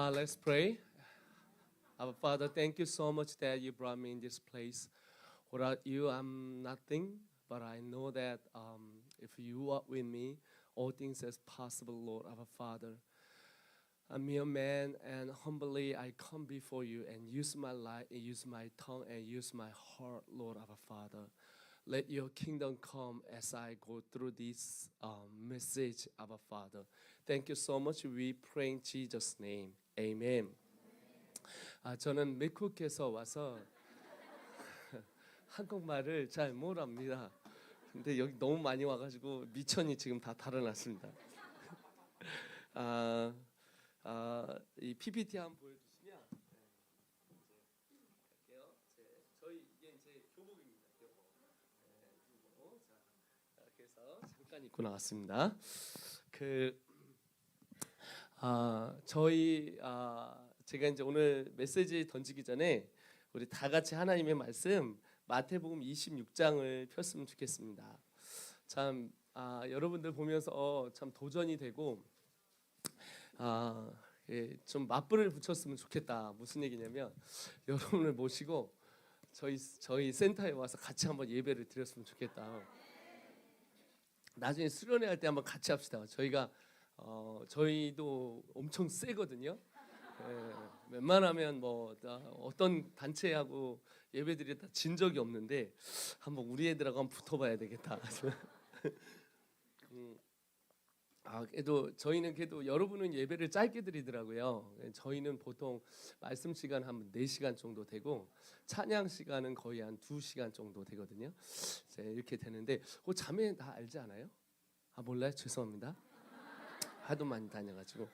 Let's pray. Our Father, thank you so much that you brought me in this place. Without you, I'm nothing, but I know that if you are with me, all things is possible, Lord, our Father. I'm a mere man, and humbly I come before you and use my life, use my tongue, and use my heart, Lord, our Father. Let your kingdom come as I go through this message, our Father. Thank you so much. We pray in Jesus' name. Amen. 저는 미국에서 와서 한국말을 잘 못합니다. 근데 여기 너무 많이 와가지고 미천이 지금 다 달아났습니다. 이 PPT 한번 보여주시면 갈게요. 저희 이게 이제 교복입니다. 교복. 자, 그래서 잠깐 입고 나왔습니다. 제가 이제 오늘 메시지 던지기 전에 우리 다 같이 하나님의 말씀 마태복음 26장을 폈으면 좋겠습니다. 참 여러분들 보면서 참 도전이 되고 좀 맞불을 붙였으면 좋겠다. 무슨 얘기냐면 여러분을 모시고 저희 센터에 와서 같이 한번 예배를 드렸으면 좋겠다. 나중에 수련회 할 때 한번 같이 합시다. 저희도 엄청 세거든요. 웬만하면 뭐 어떤 단체하고 예배드렸다 진 적이 없는데 한번 우리 애들하고 한번 붙어봐야 되겠다. 저희는 여러분은 예배를 짧게 드리더라고요. 저희는 보통 말씀 시간 한 4시간 정도 되고 찬양 시간은 거의 한 2시간 정도 되거든요. 이렇게 되는데 자매 다 알지 않아요? 몰라요? 죄송합니다. 하도 많이 다녀가지고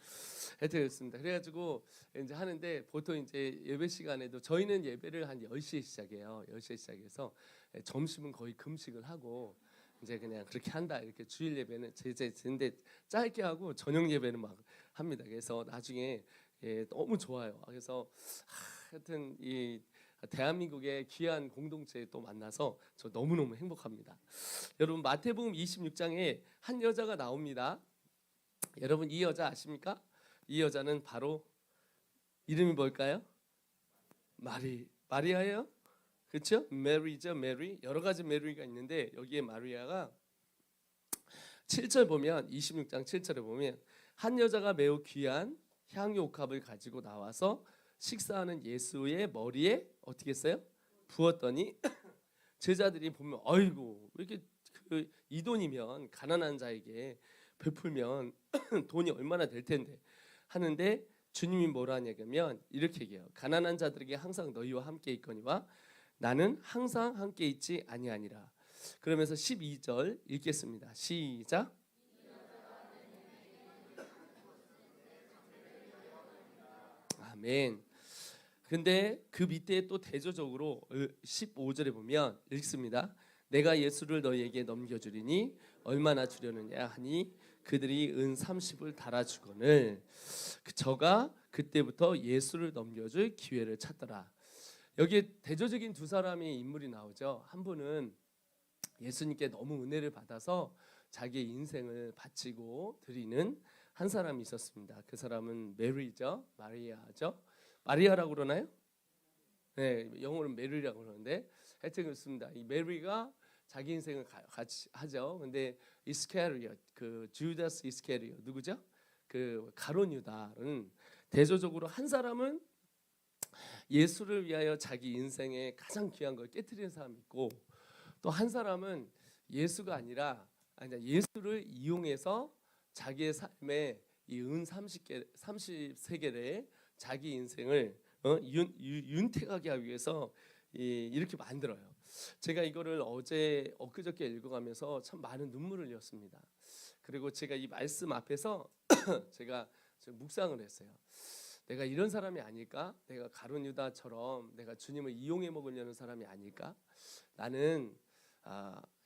그랬습니다. 그래가지고 이제 하는데 보통 이제 예배 시간에도 저희는 예배를 한 10시에 시작해요. 10시에 시작해서 점심은 거의 금식을 하고 이제 그냥 그렇게 한다. 이렇게 주일 예배는 근데 짧게 하고 저녁 예배는 막 합니다. 그래서 나중에 너무 좋아요. 그래서 하여튼 이 대한민국의 귀한 공동체에 또 만나서 저 너무너무 행복합니다. 여러분 마태복음 26장에 한 여자가 나옵니다. 여러분 이 여자 아십니까? 이 여자는 바로 이름이 뭘까요? 마리아예요. 그렇죠? 메리죠. 메리. 여러 가지 메리가 있는데 여기에 마리아가 7절 보면 26장 7절에 보면 한 여자가 매우 귀한 향유옥합을 가지고 나와서 식사하는 예수의 머리에 어떻게 했어요? 부었더니 제자들이 보면 아이고 왜 이렇게 이 돈이면 가난한 자에게 베풀면 돈이 얼마나 될 텐데 하는데 주님이 뭐라 하냐면 이렇게 얘기해요. 가난한 자들에게 항상 너희와 함께 있거니와 나는 항상 함께 있지 아니하니라. 그러면서 12절 읽겠습니다. 시작. 아멘. 근데 그 밑에 또 대조적으로 15절에 보면 읽습니다. 내가 예수를 너희에게 넘겨주리니 얼마나 주려느냐 하니 그들이 은 30을 달아주거늘 저가 그때부터 예수를 넘겨줄 기회를 찾더라. 여기에 대조적인 두 사람의 인물이 나오죠. 한 분은 예수님께 너무 은혜를 받아서 자기의 인생을 바치고 드리는 한 사람이 있었습니다. 그 사람은 메리죠. 마리아죠. 마리아라고 그러나요? 네, 영어로는 메리라고 그러는데 하여튼 그렇습니다. 이 메리가 자기 인생을 같이 하죠. 근데 이스케리엇, 주다스 이스케리엇 누구죠? 가룟 유다는 대조적으로 한 사람은 예수를 위하여 자기 인생의 가장 귀한 걸 깨트리는 사람이 있고 또 한 사람은 예수가 아니라 예수를 이용해서 자기의 삶에 이 은 30세겔에 자기 인생을 윤택하게 하기 위해서 이렇게 만들어요. 제가 이거를 엊그저께 읽어가면서 참 많은 눈물을 흘렸습니다. 그리고 제가 이 말씀 앞에서 제가 묵상을 했어요. 내가 이런 사람이 아닐까? 내가 가룟 유다처럼 내가 주님을 이용해 먹으려는 사람이 아닐까? 나는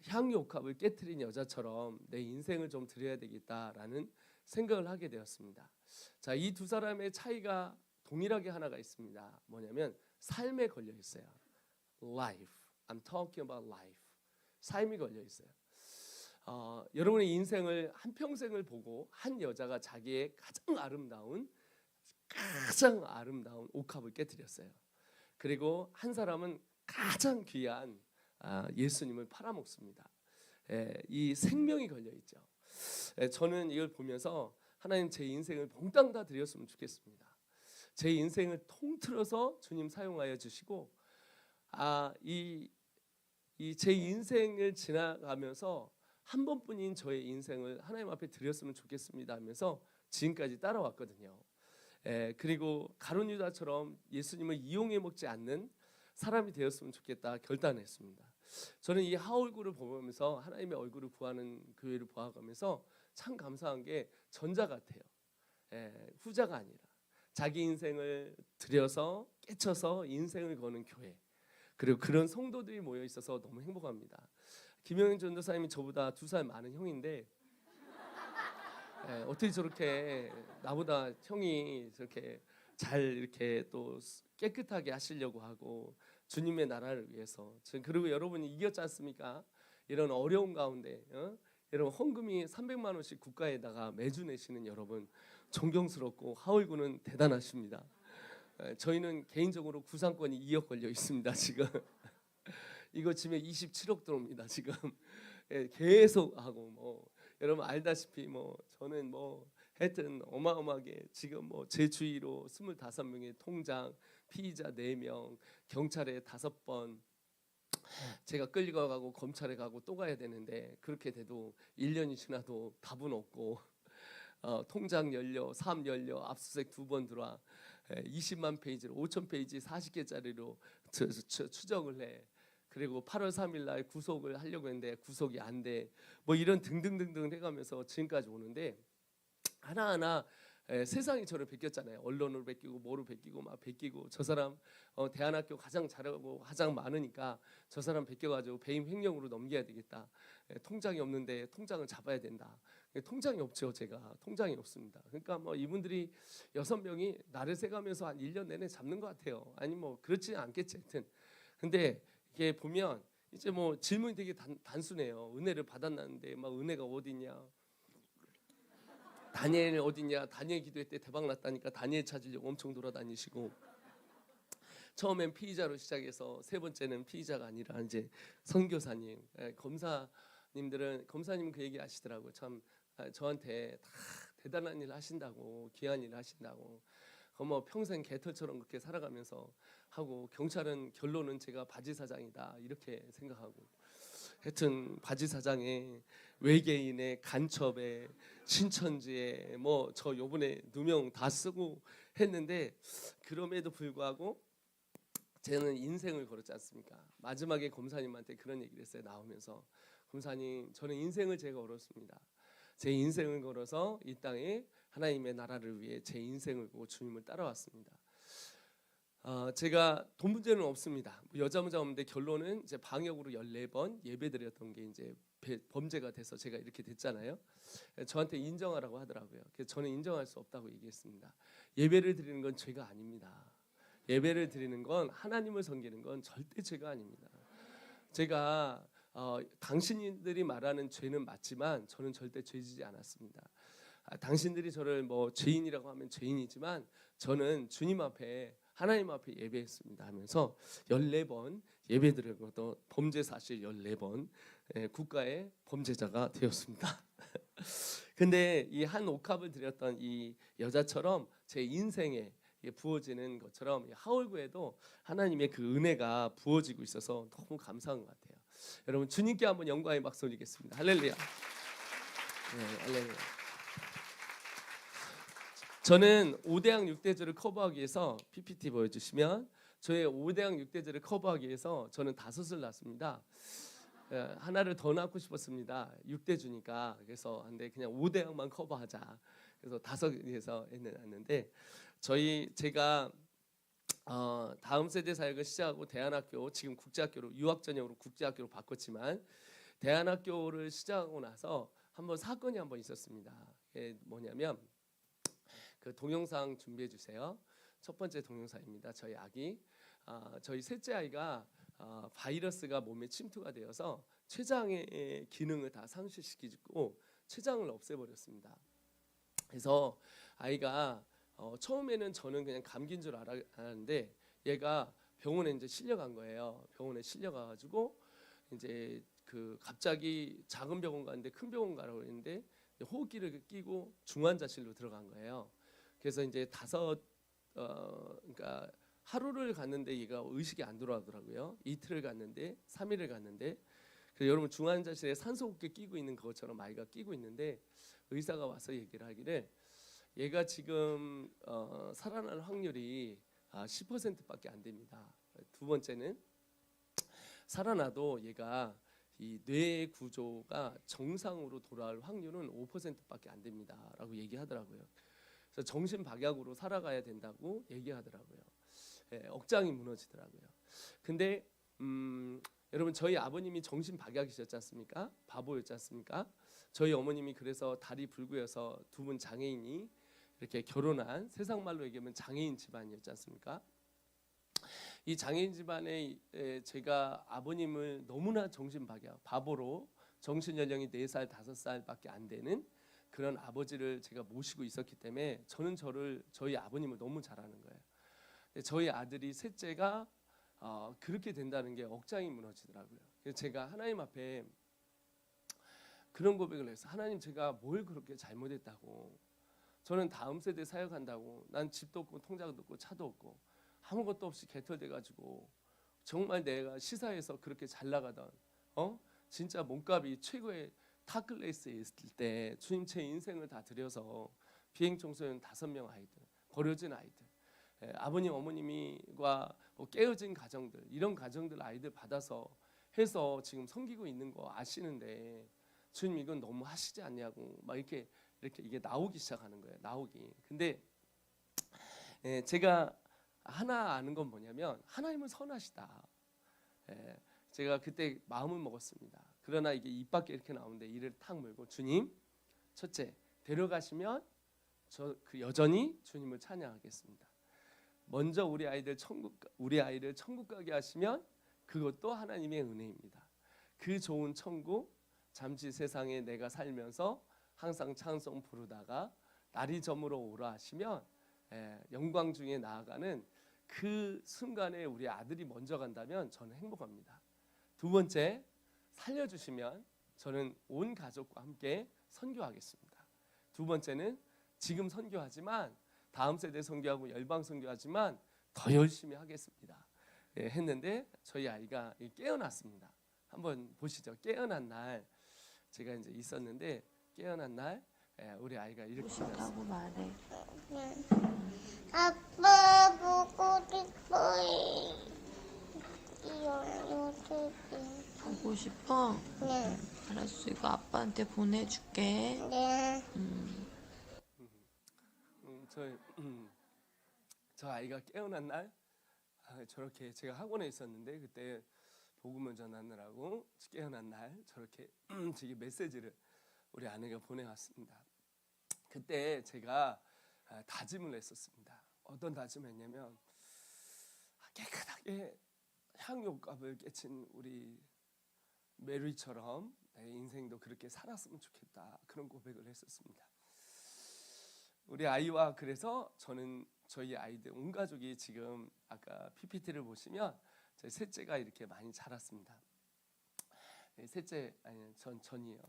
향유옥합을 깨트린 여자처럼 내 인생을 좀 드려야 되겠다라는 생각을 하게 되었습니다. 자, 이 두 사람의 차이가 동일하게 하나가 있습니다. 뭐냐면 삶에 걸려 있어요. Life. I'm talking about life. 삶이 걸려 있어요. 여러분의 인생을 한 평생을 보고 한 여자가 자기의 가장 아름다운 가장 아름다운 옥합을 깨뜨렸어요. 그리고 한 사람은 가장 귀한 예수님을 팔아먹습니다. 이 생명이 걸려 있죠. 저는 이걸 보면서 하나님 제 인생을 몽땅 다 드렸으면 좋겠습니다. 제 인생을 통틀어서 주님 사용하여 주시고 이 제 인생을 지나가면서 한 번뿐인 저의 인생을 하나님 앞에 드렸으면 좋겠습니다 하면서 지금까지 따라왔거든요. 그리고 가룟 유다처럼 예수님을 이용해 먹지 않는 사람이 되었으면 좋겠다 결단했습니다. 저는 이 하얼굴을 보면서 하나님의 얼굴을 구하는 교회를 보아가면서 참 감사한 게 전자 같아요. 후자가 아니라 자기 인생을 들여서 깨쳐서 인생을 거는 교회, 그리고 그런 성도들이 모여 있어서 너무 행복합니다. 김영현 전도사님이 저보다 2살 많은 형인데 어떻게 저렇게 나보다 형이 저렇게 잘 이렇게 또 깨끗하게 하시려고 하고 주님의 나라를 위해서. 그리고 여러분이 이겼지 않습니까? 이런 어려운 가운데 여러분 헌금이 300만 원씩 국가에다가 매주 내시는 여러분 존경스럽고 하얼구는 대단하십니다. 저희는 개인적으로 구상권이 2억 걸려 있습니다. 지금 이거 지면 27억 들어옵니다. 지금 계속 하고 뭐 여러분 알다시피 뭐 저는 뭐 하여튼 어마어마하게 지금 뭐 제 주위로 25명의 통장, 피의자 4명, 경찰에 5번 제가 끌려가고 검찰에 가고 또 가야 되는데 그렇게 돼도 1년이 지나도 답은 없고 통장 열려, 사업 열려, 압수수색 2번 들어와 20만 페이지로 5천 페이지 40개짜리로 추정을 해. 그리고 8월 3일 날 구속을 하려고 했는데 구속이 안 돼. 뭐 이런 등등등등 해가면서 지금까지 오는데 하나하나 세상이 저를 베꼈잖아요. 언론으로 베끼고 뭐로 베끼고 막 베끼고 저 사람 대안학교 가장 잘하고 가장 많으니까 저 사람 베껴가지고 배임 횡령으로 넘겨야 되겠다. 통장이 없는데 통장을 잡아야 된다. 통장이 없죠. 제가 통장이 없습니다. 그러니까 뭐 이분들이 6명이 나를 세가면서 한 1년 내내 잡는 것 같아요. 아니 뭐 그렇지 않겠지. 하여튼 근데 이게 보면 이제 뭐 질문이 되게 단순해요. 은혜를 받았는데 막 은혜가 어디냐? 다니엘 어디냐? 다니엘 기도회 때 대박 났다니까 다니엘 찾으려고 엄청 돌아다니시고 처음엔 피의자로 시작해서 세 번째는 피의자가 아니라 이제 선교사님, 검사님은 그 얘기 하시더라고요. 참 저한테 다 대단한 일 하신다고, 귀한 일 하신다고. 뭐 평생 개털처럼 그렇게 살아가면서 하고 경찰은 결론은 제가 바지 사장이다 이렇게 생각하고 하여튼 바지 사장에 외계인의 간첩에 신천지에 뭐 저 요번에 누명 다 쓰고 했는데 그럼에도 불구하고 저는 인생을 걸었지 않습니까? 마지막에 검사님한테 그런 얘기를 했어요. 나오면서 검사님 저는 인생을 제가 걸었습니다. 제 인생을 걸어서 이 땅에 하나님의 나라를 위해 제 인생을 걸고 주님을 따라왔습니다. 제가 돈 문제는 없습니다. 여자 문제 없는데 결론은 이제 방역으로 14번 예배드렸던 게 이제 범죄가 돼서 제가 이렇게 됐잖아요. 저한테 인정하라고 하더라고요. 그래서 저는 인정할 수 없다고 얘기했습니다. 예배를 드리는 건 죄가 아닙니다. 예배를 드리는 건 하나님을 섬기는 건 절대 죄가 아닙니다. 제가 당신들이 말하는 죄는 맞지만 저는 절대 죄지지 않았습니다. 당신들이 저를 뭐 죄인이라고 하면 죄인이지만 저는 주님 앞에 하나님 앞에 예배했습니다 하면서 14번 예배드린 것도 범죄 사실 14번 국가의 범죄자가 되었습니다. 근데 이 한 옥합을 드렸던 이 여자처럼 제 인생에 부어지는 것처럼 하얼구에도 하나님의 그 은혜가 부어지고 있어서 너무 감사한 것 같아요. 여러분 주님께 한번 영광의 박수 올리겠습니다. 할렐루야. 할렐루야. 저는 5대양 6대주를 커버하기 위해서 PPT 보여주시면 저의 5대양 6대주를 커버하기 위해서 저는 5을 낳습니다. 하나를 더 낳고 싶었습니다. 6대주니까 그래서 근데 그냥 5대양만 커버하자. 그래서 5에서 낳았는데 제가 다음 세대 사역을 시작하고 대안학교 지금 국제학교로 유학 전형으로 국제학교로 바꿨지만 대안학교를 시작하고 나서 한번 사건이 한번 있었습니다. 그게 뭐냐면 그 동영상 준비해 주세요. 첫 번째 동영상입니다. 저희 아기, 저희 셋째 아이가 바이러스가 몸에 침투가 되어서 췌장의 기능을 다 상실시키고 췌장을 없애버렸습니다. 그래서 아이가 처음에는 저는 그냥 감기인 줄 알았는데 얘가 병원에 이제 실려간 거예요. 병원에 실려가가지고 이제 그 갑자기 작은 병원 가는데 큰 병원 가라고 했는데 호흡기를 끼고 중환자실로 들어간 거예요. 그래서 이제 그러니까 하루를 갔는데 얘가 의식이 안 돌아오더라고요. 이틀을 갔는데 3일을 갔는데 그래서 여러분 중환자실에 산소호흡기 끼고 있는 것처럼 아이가 끼고 있는데 의사가 와서 얘기를 하기를 얘가 지금 살아날 확률이 10%밖에 안 됩니다. 두 번째는 살아나도 얘가 이 뇌 구조가 정상으로 돌아올 확률은 5%밖에 안 됩니다라고 얘기하더라고요. 그래서 정신 박약으로 살아가야 된다고 얘기하더라고요. 억장이 무너지더라고요. 근데 여러분 저희 아버님이 정신 박약이셨지 않습니까? 바보였지 않습니까? 저희 어머님이 그래서 다리 불구여서 두 분 장애인이 이렇게 결혼한 세상 말로 얘기하면 장애인 집안이었지 않습니까? 이 장애인 집안에 제가 아버님을 너무나 정신박약, 바보로 정신 연령이 4살, 5살밖에 안 되는 그런 아버지를 제가 모시고 있었기 때문에 저는 저희 아버님을 너무 잘 아는 거예요. 저희 아들이 셋째가 그렇게 된다는 게 억장이 무너지더라고요. 그래서 제가 하나님 앞에 그런 고백을 했어요. 하나님, 제가 뭘 그렇게 잘못했다고? 저는 다음 세대 사역한다고. 난 집도 없고 통장도 없고 차도 없고 아무것도 없이 개털돼가지고 정말 내가 시사에서 그렇게 잘 나가던 진짜 몸값이 최고의 탑클래스에 있을 때 주님 제 인생을 다 들여서 비행 청소년 5명 아이들, 버려진 아이들, 아버님 어머님과 깨어진 가정들, 이런 가정들 아이들 받아서 해서 지금 섬기고 있는 거 아시는데 주님 이건 너무 하시지 않냐고 막 이렇게 이게 나오기 시작하는 거예요. 나오기. 근데 제가 하나 아는 건 뭐냐면 하나님은 선하시다. 제가 그때 마음을 먹었습니다. 그러나 이게 입 밖에 이렇게 나오는데 이를 탁 물고 주님, 첫째 데려가시면 저 여전히 주님을 찬양하겠습니다. 먼저 우리 아이를 천국 가게 하시면 그것도 하나님의 은혜입니다. 그 좋은 천국 잠시 세상에 내가 살면서 항상 찬송 부르다가 날이 저물어 오라 하시면 영광 중에 나아가는 그 순간에 우리 아들이 먼저 간다면 저는 행복합니다. 두 번째, 살려주시면 저는 온 가족과 함께 선교하겠습니다. 두 번째는 지금 선교하지만 다음 세대 선교하고 열방 선교하지만 더 열심히 하겠습니다. 했는데 저희 아이가 깨어났습니다. 한번 보시죠. 깨어난 날 제가 이제 있었는데 깨어난 날 우리 아이가 이렇게 싶다고 말해. 아빠 보고 싶어요. 보고 싶어? 네. 알았어. 이거 아빠한테 보내줄게. 네. 저 아이가 깨어난 날 저렇게 제가 학원에 있었는데 그때 복음을 전하느라고 깨어난 날 저렇게 제게 메시지를 우리 아내가 보내왔습니다. 그때 제가 다짐을 했었습니다. 어떤 다짐을 했냐면 깨끗하게 향유값을 깨친 우리 메리처럼 내 인생도 그렇게 살았으면 좋겠다. 그런 고백을 했었습니다. 우리 아이와 그래서 저희 아이들 온 가족이 지금 아까 PPT를 보시면 저희 셋째가 이렇게 많이 자랐습니다. 셋째 전이요.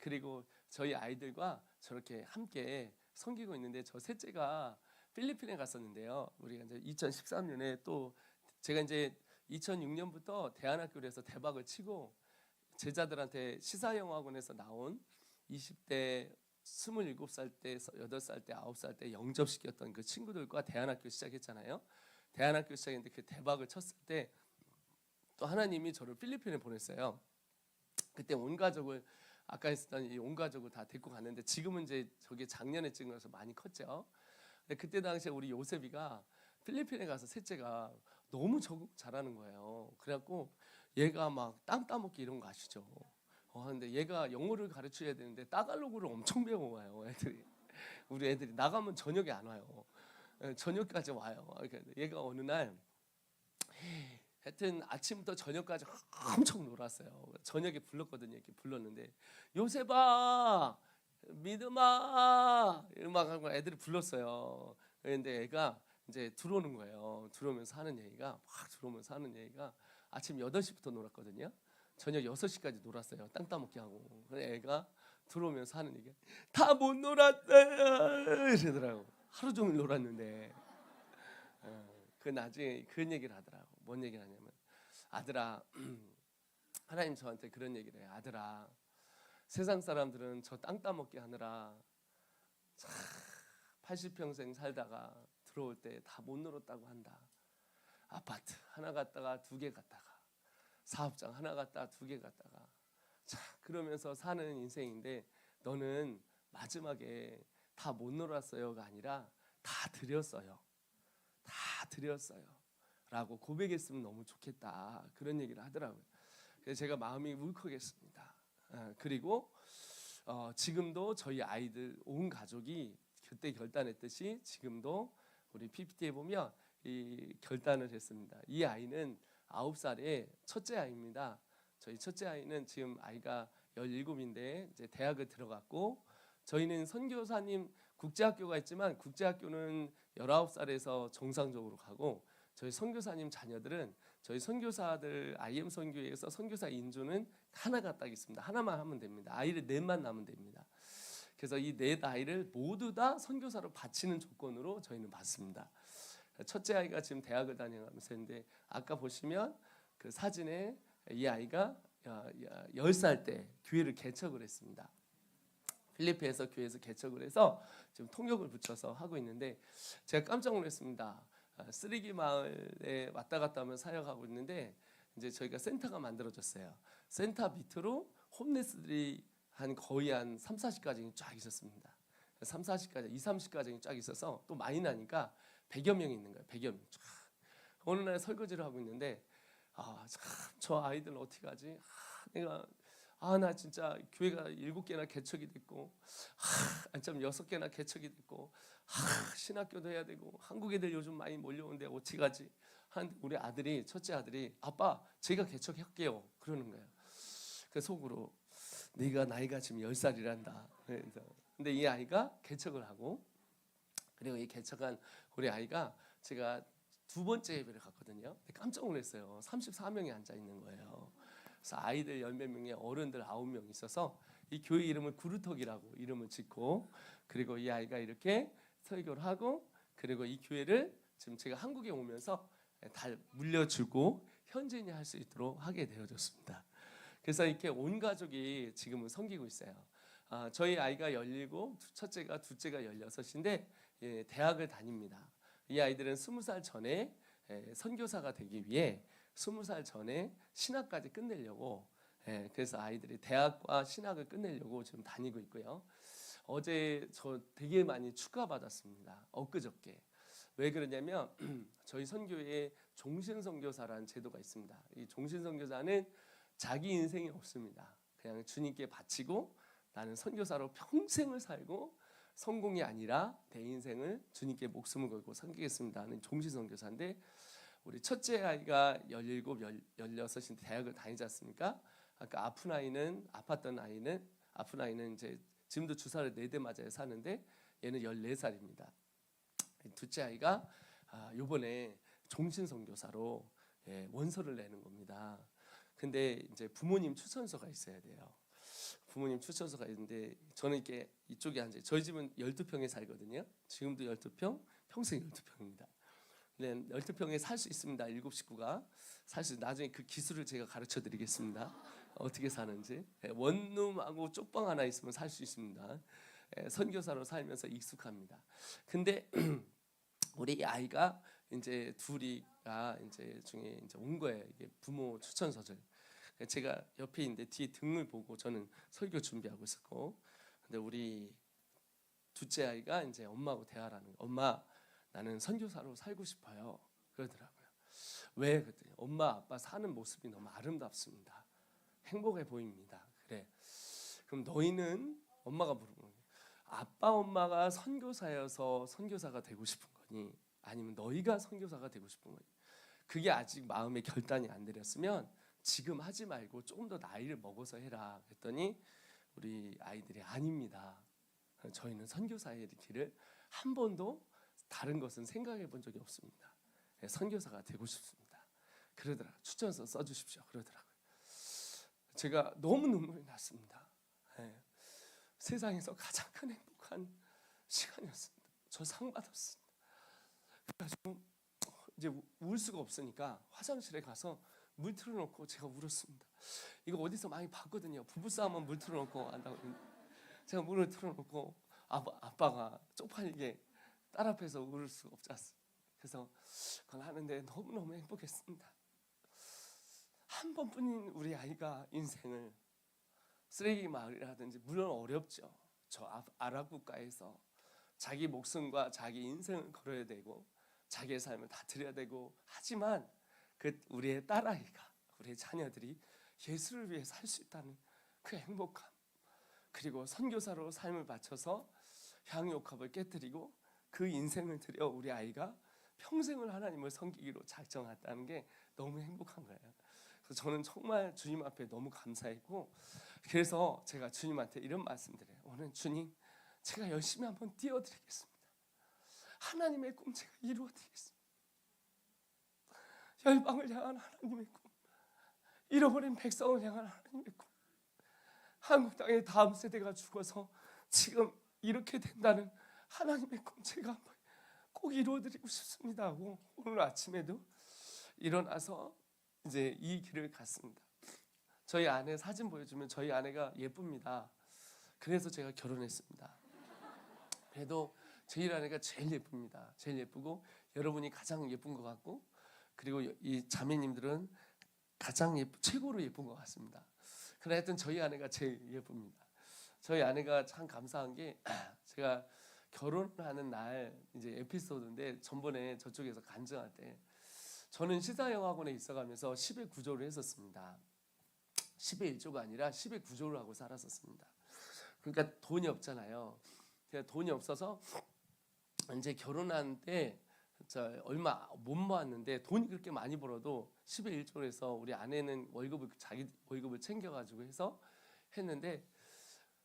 그리고 저희 아이들과 저렇게 함께 섬기고 있는데 저 셋째가 필리핀에 갔었는데요. 우리가 이제 2013년에 또 제가 이제 2006년부터 대안학교에서 대박을 치고 제자들한테 시사영어학원에서 나온 20대 27살 때, 8살 때, 9살 때 영접시켰던 그 친구들과 대안학교 시작했잖아요. 대안학교 시작했는데 그 대박을 쳤을 때 또 하나님이 저를 필리핀에 보냈어요. 그때 온 가족을 아까 했었던 이 온 가족을 다 데리고 갔는데 지금은 이제 저게 작년에 찍은 거라서 많이 컸죠. 근데 그때 당시에 우리 요셉이가 필리핀에 가서 셋째가 너무 적응 잘하는 거예요. 그래갖고 얘가 막 땅 따먹기 이런 거 아시죠? 근데 얘가 영어를 가르쳐야 되는데 따갈로그를 엄청 배워와요. 우리 애들이 나가면 저녁에 안 와요. 저녁까지 와요. 얘가 어느 날 하여튼 아침부터 저녁까지 엄청 놀았어요. 저녁에 불렀거든요. 이렇게 불렀는데 요셉아 믿음아 음악하고 애들이 불렀어요. 그런데 애가 이제 들어오는 거예요. 들어오면서 하는 얘기가 막 들어오면서 하는 얘기가 아침 8시부터 놀았거든요. 저녁 6시까지 놀았어요. 땅 따먹기 하고. 그래서 애가 들어오면서 하는 얘기가 다 못 놀았어요 이러더라고. 하루 종일 놀았는데 그 나중에 그런 얘기를 하더라고. 뭔 얘기를 하냐면 아들아 하나님 저한테 그런 얘기를 해요. 아들아 세상 사람들은 저 땅 따먹기 하느라 80평생 살다가 들어올 때 다 못 놀았다고 한다. 아파트 하나 갔다가 2개 갔다가 사업장 하나 갔다가 2개 갔다가 자 그러면서 사는 인생인데 너는 마지막에 다 못 놀았어요가 아니라 다 드렸어요. 다 드렸어요 라고 고백했으면 너무 좋겠다. 그런 얘기를 하더라고요. 그래서 제가 마음이 울컥했습니다. 그리고 지금도 저희 아이들 온 가족이 그때 결단했듯이 지금도 우리 PPT에 보면 이 결단을 했습니다. 이 아이는 9살의 첫째 아이입니다. 저희 첫째 아이는 지금 아이가 17인데 이제 대학을 들어갔고 저희는 선교사님 국제학교가 있지만 국제학교는 19살에서 정상적으로 가고 저희 선교사님 자녀들은 저희 선교사들 IM 선교회에서 선교사 인조는 하나가 딱 있습니다. 하나만 하면 됩니다. 아이를 넷만 낳으면 됩니다. 그래서 이 넷 아이를 모두 다 선교사로 바치는 조건으로 저희는 받습니다. 첫째 아이가 지금 대학을 다녀가면서 있는데 아까 보시면 그 사진에 이 아이가 10살 때 교회를 개척을 했습니다. 필리핀에서 교회에서 개척을 해서 지금 통역을 붙여서 하고 있는데 제가 깜짝 놀랐습니다. 쓰레기 마을에 왔다 갔다 하면 사역하고 있는데 이제 저희가 센터가 만들어졌어요. 센터 밑으로 홈레스들이 거의 한 3, 40가정이 쫙 있었습니다. 3, 40가정, 2, 30가정이 쫙 있어서 또 많이 나니까 100여 명이 있는 거예요. 100여 명 쫙. 어느 날 설거지를 하고 있는데 참 저 아이들 어떻게 하지? 나 진짜 교회가 7개나 개척이 됐고 참 6개나 개척이 됐고 신학교도 해야 되고 한국 애들 요즘 많이 몰려오는데 어떻게 가지? 하는데 우리 아들이 첫째 아들이 아빠 제가 개척할게요 그러는 거예요. 그 속으로 네가 나이가 지금 10살이란다. 근데 이 아이가 개척을 하고 그리고 이 개척한 우리 아이가 제가 2번째 예배를 갔거든요. 깜짝 놀랐어요. 34명이 앉아 있는 거예요. 그래서 아이들 10몇 명에 어른들 9명 있어서 이 교회 이름을 구루턱이라고 이름을 짓고 그리고 이 아이가 이렇게 설교를 하고 그리고 이 교회를 지금 제가 한국에 오면서 다 물려주고 현지인이 할 수 있도록 하게 되어졌습니다. 그래서 이렇게 온 가족이 지금은 섬기고 있어요. 저희 아이가 17, 첫째가 둘째가 16인데 대학을 다닙니다. 이 아이들은 20살 전에 선교사가 되기 위해 20살 전에 신학까지 끝내려고 그래서 아이들이 대학과 신학을 끝내려고 지금 다니고 있고요. 어제 저 되게 많이 축하받았습니다. 엊그저께. 왜 그러냐면 저희 선교회에 종신선교사라는 제도가 있습니다. 이 종신선교사는 자기 인생이 없습니다. 그냥 주님께 바치고 나는 선교사로 평생을 살고 성공이 아니라 내 인생을 주님께 목숨을 걸고 섬기겠습니다 하는 종신선교사인데 우리 첫째 아이가 17, 16인데 대학을 다니지 않습니까? 아까 아픈 아이는 이제 지금도 주사를 4대 맞아야 사는데 얘는 14살입니다. 둘째 아이가 이번에 종신선교사로 원서를 내는 겁니다. 근데 이제 부모님 추천서가 있어야 돼요. 부모님 추천서가 있는데 저는 이렇게 이쪽에 앉아 저희 집은 12평에 살거든요. 지금도 12평, 평생 12평입니다. 네, 12평에 살 수 있습니다. 7식구가 살 수 나중에 그 기술을 제가 가르쳐 드리겠습니다. 어떻게 사는지. 원룸하고 쪽방 하나 있으면 살 수 있습니다. 선교사로 살면서 익숙합니다. 근데 우리 아이가 이제 둘이가 이제 중에 이제 온 거예요. 이게 부모 추천서들. 제가 옆에 있는데 뒤에 등을 보고 저는 설교 준비하고 있었고, 근데 우리 둘째 아이가 이제 엄마하고 대화를 하는 거예요. 엄마, 나는 선교사로 살고 싶어요. 그러더라고요. 왜? 그랬더니 엄마 아빠 사는 모습이 너무 아름답습니다. 행복해 보입니다. 그래. 그럼 너희는 엄마가 물어보는 거예요. 아빠 엄마가 선교사여서 선교사가 되고 싶은 거니? 아니면 너희가 선교사가 되고 싶은 거니? 그게 아직 마음의 결단이 안 내렸으면 지금 하지 말고 조금 더 나이를 먹어서 해라. 그랬더니 우리 아이들이 아닙니다. 저희는 선교사의 길을 한 번도 다른 것은 생각해 본 적이 없습니다. 선교사가 되고 싶습니다. 그러더라고요. 추천서 써주십시오. 그러더라고요. 제가 너무 눈물이 났습니다. 세상에서 가장 큰 행복한 시간이었습니다. 저 상 받았습니다. 그래가지고 이제 울 수가 없으니까 화장실에 가서 물 틀어놓고 제가 울었습니다. 이거 어디서 많이 봤거든요. 부부싸움은 물 틀어놓고 한다고. 제가 물을 틀어놓고 아빠가 쪽팔리게 딸 앞에서 울을 수가 없지 않습니까? 그래서 그걸 하는데 너무너무 행복했습니다. 한 번뿐인 우리 아이가 인생을 쓰레기 마을이라든지 물론 어렵죠. 저 아랍 국가에서 자기 목숨과 자기 인생을 걸어야 되고 자기의 삶을 다 드려야 되고 하지만 그 우리의 딸아이가 우리의 자녀들이 예수를 위해 살 수 있다는 그 행복함, 그리고 선교사로 삶을 바쳐서 향유옥합을 깨뜨리고 그 인생을 들여 우리 아이가 평생을 하나님을 섬기기로 작정했다는 게 너무 행복한 거예요. 그래서 저는 정말 주님 앞에 너무 감사했고, 그래서 제가 주님한테 이런 말씀드려요. 오늘 주님, 제가 열심히 한번 뛰어드리겠습니다. 하나님의 꿈 제가 이루어드리겠습니다. 열방을 향한 하나님의 꿈, 잃어버린 백성을 향한 하나님의 꿈, 한국 땅의 다음 세대가 죽어서 지금 이렇게 된다는 하나님의 꿈 제가 한번 꼭 이루어드리고 싶습니다 하고 오늘 아침에도 일어나서 이제 이 길을 갔습니다. 저희 아내 사진 보여주면 저희 아내가 예쁩니다. 그래서 제가 결혼했습니다. 그래도 저희 아내가 제일 예쁩니다. 제일 예쁘고 여러분이 가장 예쁜 것 같고, 그리고 이 자매님들은 가장 최고로 예쁜 것 같습니다. 그러나 하여튼 저희 아내가 제일 예쁩니다. 저희 아내가 참 감사한 게 제가 결혼하는 날 이제 에피소드인데, 전번에 저쪽에서 간증할 때 저는 시사영화학원에 있어가면서 10의 구조를 했었습니다. 10의 1조가 아니라 10의 구조를 하고 살았었습니다. 그러니까 돈이 없잖아요. 제가 돈이 없어서 이제 결혼한 때 얼마 못 모았는데, 돈이 그렇게 많이 벌어도 10의 1조로 해서 우리 아내는 월급을 자기 월급을 챙겨가지고 해서 했는데,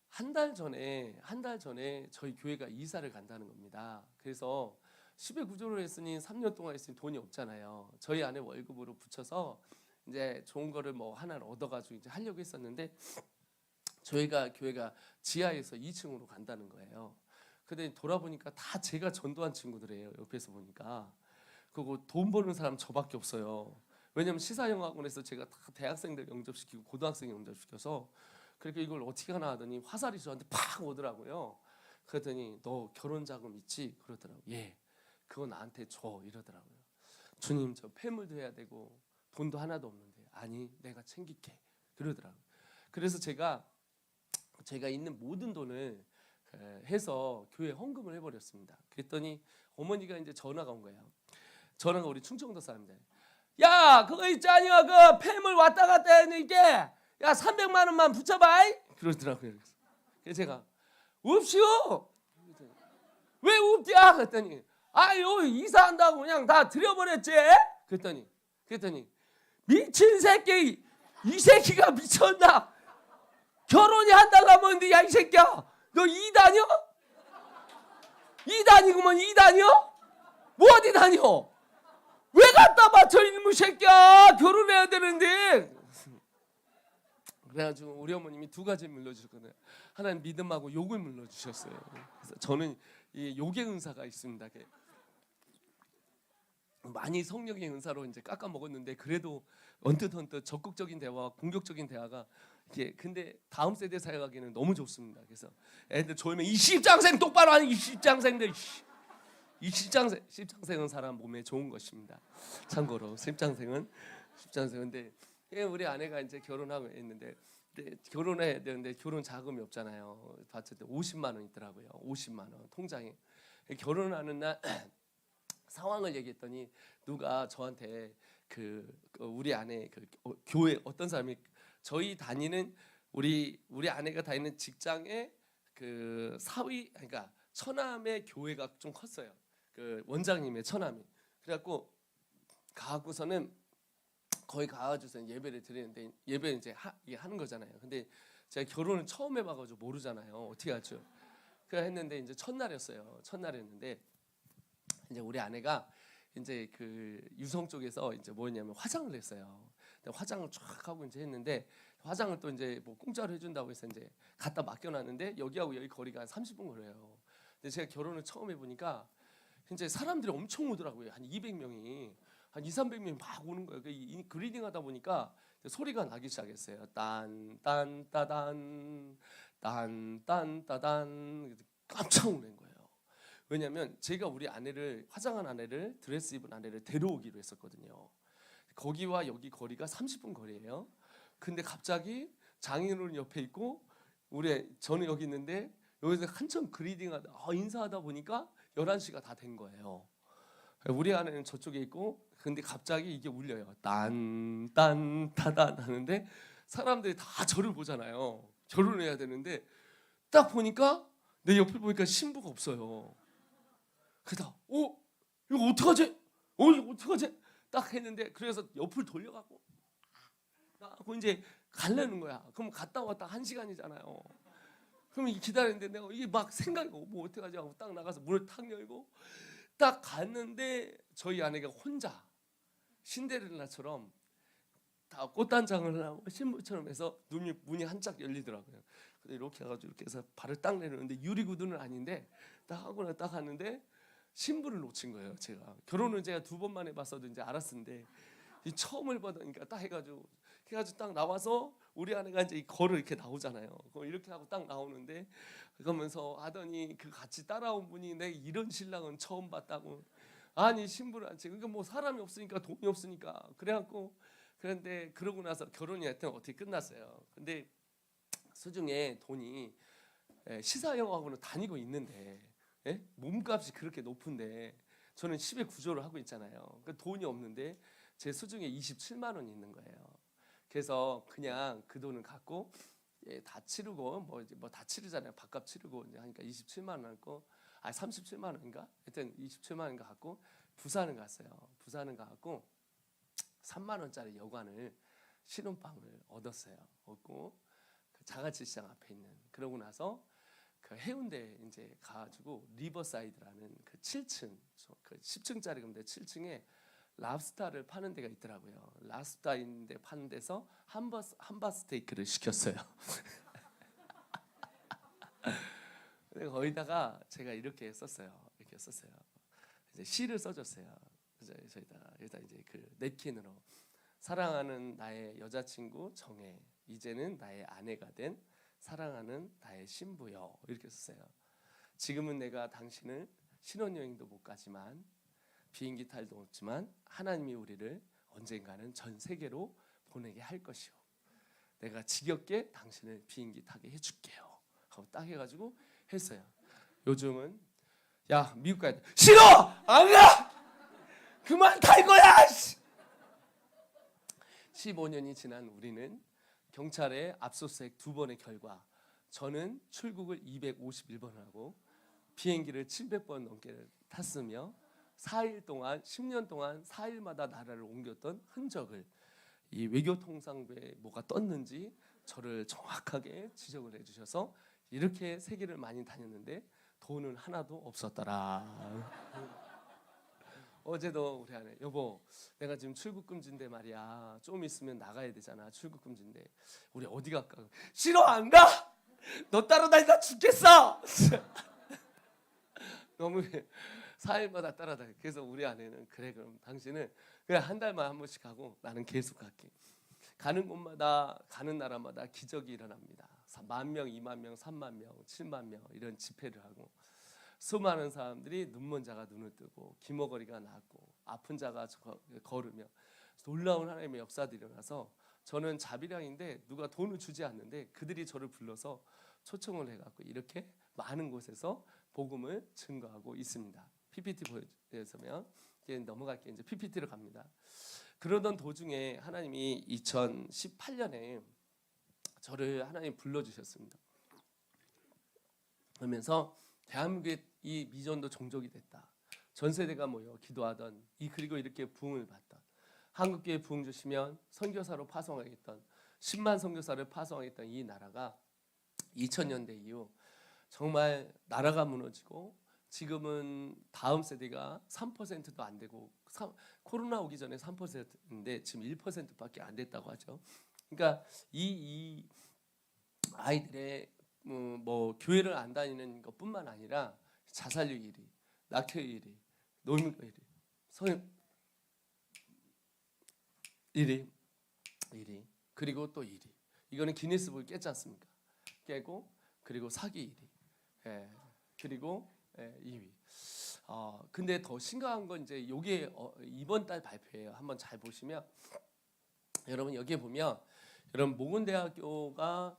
한 달 전에 저희 교회가 이사를 간다는 겁니다. 그래서 10의 구조를 했으니 3년 동안 했으니 돈이 없잖아요. 저희 아내 월급으로 붙여서 이제 좋은 거를 뭐 하나를 얻어가지고 이제 하려고 했었는데, 저희가 교회가 지하에서 2층으로 간다는 거예요. 근데 돌아보니까 다 제가 전도한 친구들이에요. 옆에서 보니까. 그리고 돈 버는 사람 저밖에 없어요. 왜냐면 시사영화학원에서 제가 다 대학생들 영접시키고 고등학생 영접시켜서, 그렇게 이걸 어떻게 하나 하더니 화살이 저한테 팍 오더라고요. 그랬더니 너 결혼 자금 있지? 그러더라고요. 예, 그거 나한테 줘 이러더라고요. 주님, 저 폐물도 해야 되고 돈도 하나도 없는데. 아니, 내가 챙길게 그러더라고요. 그래서 제가 있는 모든 돈을 해서 교회 헌금을 해버렸습니다. 그랬더니 어머니가 이제 전화가 온 거예요. 전화가 우리 충청도 사람들. 야, 그거 있잖여, 그 폐물 왔다 갔다 했는데 야 300만 원만 붙여봐 그러더라고요. 그래서 제가 없이요. 왜 없디야? 그랬더니 아유, 이사한다고 그냥 다 드려버렸지. 그랬더니 미친 새끼, 이 새끼가 미쳤나? 결혼이 한다고 하면 야 이 새끼야, 너 이다녀? 이다니구먼. 이다녀? 뭐 어디 다녀? 왜 갖다 맞춰 이놈의 새끼야, 결혼해야 되는데. 그래가지고 우리 어머님이 두 가지 물려주셨거든요. 하나는 믿음하고 욕을 물려주셨어요. 그래서 저는 이 욕의 은사가 있습니다. 많이 성령의 은사로 이제 깎아 먹었는데, 그래도 언뜻 적극적인 대화, 공격적인 대화가 이게, 근데 다음 세대 사역하기는 너무 좋습니다. 그래서 애들 졸면 이 십장생 똑바로 하니, 이 십장생들, 이 십장생은 사람 몸에 좋은 것입니다. 참고로 십장생인데 우리 아내가 이제 결혼하고 있는데, 결혼해야 되는데 결혼 자금이 없잖아요. 봤을 때 50만 원 있더라고요. 50만 원 통장에. 결혼하는 날 상황을 얘기했더니 누가 저한테 우리 아내 교회 어떤 사람이, 저희 다니는 우리 아내가 다니는 직장의 그 사위, 그러니까 처남의 교회가 좀 컸어요. 그 원장님의 처남이. 그래갖고 가고서는 거기 가가지고서 예배를 드리는데, 예배 이제 이게 하는 거잖아요. 근데 제가 결혼을 처음 해봐가지고 모르잖아요. 어떻게 하죠? 그래 했는데 이제 첫날이었어요. 첫날이었는데 이제 우리 아내가 이제 그 유성 쪽에서 이제 뭐였냐면 화장을 했어요. 근데 화장을 쫙 하고 이제 했는데 화장을 또 이제 뭐 공짜로 해준다고 해서 이제 갖다 맡겨놨는데 여기하고 여기 거리가 한 30분 거려요. 근데 제가 결혼을 처음 해보니까 이제 사람들이 엄청 오더라고요. 한 200명이 한 2, 300명이 막 오는 거예요. 이 그리딩 하다 보니까 소리가 나기 시작했어요. 딴 따단 딴 따단 깜짝 놀란 거예요. 왜냐하면 제가 우리 아내를 화장한 아내를 드레스 입은 아내를 데려오기로 했었거든요. 거기와 여기 거리가 30분 거리예요. 근데 갑자기 장인어른 옆에 있고 저는 여기 있는데 여기서 한참 그리딩하다 인사하다 보니까 11시가 다 된 거예요. 우리 아내는 저쪽에 있고 근데 갑자기 이게 울려요. 딴 타단 하는데 사람들이 다 저를 보잖아요. 결혼을 해야 되는데 딱 보니까 내 옆을 보니까 신부가 없어요. 그래서 이거 어떡하지? 이거 어떡하지? 딱 했는데 그래서 옆을 돌려갖고 이제 가려는 거야. 그럼 갔다 왔다 1시간이잖아요. 그럼 기다리는데 내가 이게 막 생각이 뭐 어떡하지 하고 딱 나가서 문을 탁 열고 딱 갔는데 저희 아내가 혼자 신데렐라처럼 다 꽃단장을 하고 신부처럼 해서 문이 한짝 열리더라고요. 근데 이렇게 해가지고 이렇게 해서 발을 딱 내렸는데 유리구두는 아닌데 딱 하고 딱 하는데 신부를 놓친 거예요. 제가 결혼은 제가 2번만 해봤어도 이제 알았는데 이 처음을 받으니까 딱 해가지고 딱 나와서 우리 아내가 이제 이 걸을 이렇게 나오잖아요. 그럼 이렇게 하고 딱 나오는데 그러면서 하더니 그 같이 따라온 분이 내가 이런 신랑은 처음 봤다고. 아니 신부한테 그러니까 뭐 사람이 없으니까 돈이 없으니까 그래갖고 그런데 그러고 나서 결혼이 하여튼 어떻게 끝났어요. 근데 수중에 돈이 시사영어학원을 다니고 있는데 몸값이 그렇게 높은데 저는 10의 구조를 하고 있잖아요. 그러니까 돈이 없는데 제 수중에 27만 원이 있는 거예요. 그래서 그냥 그 돈을 갖고 다 치르고 뭐 다 치르잖아요. 밥값 치르고 이제 하니까 27만 원 갖고 37만 원인가? 하여튼 27만 원인가 갖고 부산을 갔어요. 부산을 가갖고 3만 원짜리 여관을 신혼방을 얻었어요. 얻고 그 자가치시장 앞에 있는 그러고 나서 그 해운대 이제 가가지고 리버사이드라는 그 7층 그 10층짜리 건데 7층에 랍스타를 파는 데가 있더라고요. 랍스타인데 파는 데서 함바 스테이크를 시켰어요. 근데 거기다가 제가 이렇게 썼어요. 이제 시를 써줬어요. 그래서 저희다 이제 그 냅킨으로 사랑하는 나의 여자친구 정혜, 이제는 나의 아내가 된 사랑하는 나의 신부여 이렇게 썼어요. 지금은 내가 당신을 신혼여행도 못 가지만 비행기 탈도 없지만 하나님이 우리를 언젠가는 전 세계로 보내게 할 것이요. 내가 지겹게 당신을 비행기 타게 해줄게요. 하고 딱 해가지고 했어요. 요즘은 야 미국 가야 돼. 싫어! 안 가! 그만 탈 거야! 15년이 지난 우리는 경찰에 압수수색 2번의 결과 저는 출국을 251번 하고 비행기를 700번 넘게 탔으며 4일 동안 10년 동안 4일마다 나라를 옮겼던 흔적을 이 외교통상부에 뭐가 떴는지 저를 정확하게 지적을 해주셔서 이렇게 세계를 많이 다녔는데 돈은 하나도 없었더라. 어제도 우리 아내 여보 내가 지금 출국금지인데 말이야 좀 있으면 나가야 되잖아. 출국금지인데 우리 어디 갈까? 싫어 안 가! 너 따로 다니다 죽겠어! 너무 4일마다 따라다녀. 그래서 우리 아내는 그래 그럼 당신은 그냥 한 달만 한 번씩 가고 나는 계속 갈게. 가는 곳마다 가는 나라마다 기적이 일어납니다. 10,000명, 20,000명, 30,000명, 70,000명 이런 집회를 하고 수많은 사람들이 눈먼 자가 눈을 뜨고 기머거리가 낫고 아픈 자가 걸으며 놀라운 하나님의 역사들이 일어나서 저는 자비량인데 누가 돈을 주지 않는데 그들이 저를 불러서 초청을 해갖고 이렇게 많은 곳에서 복음을 증거하고 있습니다. PPT 보여주면 이제 넘어갈게. 이제 PPT로 갑니다. 그러던 도중에 하나님이 2018년에 저를 하나님 불러주셨습니다. 그러면서 대한민국의 이 미전도 종족이 됐다. 전 세대가 모여 기도하던 그리고 이렇게 부흥을 받던 한국교회 부흥 주시면 선교사로 파송하겠던 10만 선교사를 파송하겠던 이 나라가 2000년대 이후 정말 나라가 무너지고 지금은 다음 세대가 3%도 안 되고 코로나 오기 전에 3%인데 지금 1%밖에 안 됐다고 하죠. 그러니까 이 아이들의 뭐 교회를 안 다니는 것뿐만 아니라 자살률 1위, 낙태율 1위, 노인과 1위, 성형 1위, 그리고 또 1위. 이거는 기네스북을 깼지 않습니까? 깨고 그리고 사기 1위, 그리고 2위. 근데 더 심각한 건 이제 요게 이번 달 발표예요. 한번 잘 보시면 여러분 여기에 보면 여러분 모건대학교가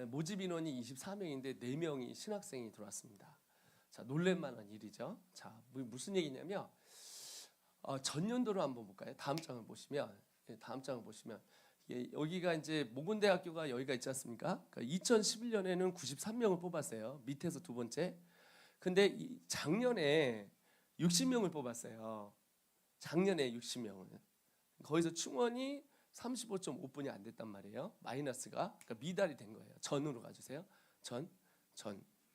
모집 인원이 24명인데 4명이 신학생이 들어왔습니다. 자, 놀랄만한 일이죠. 자, 무슨 얘기냐면 전년도로 한번 볼까요? 다음 장을 보시면 여기가 이제 모건대학교가 여기가 있지 않습니까? 그러니까 2011년에는 93명을 뽑았어요. 밑에서 두 번째. 근데 작년에 60명을 뽑았어요. 작년에 60명을. 거기서 충원이 35.5분이 안 됐단 말이에요. 마이너스가 그러니까 미달이 된 거예요. 전으로 가주세요. 전.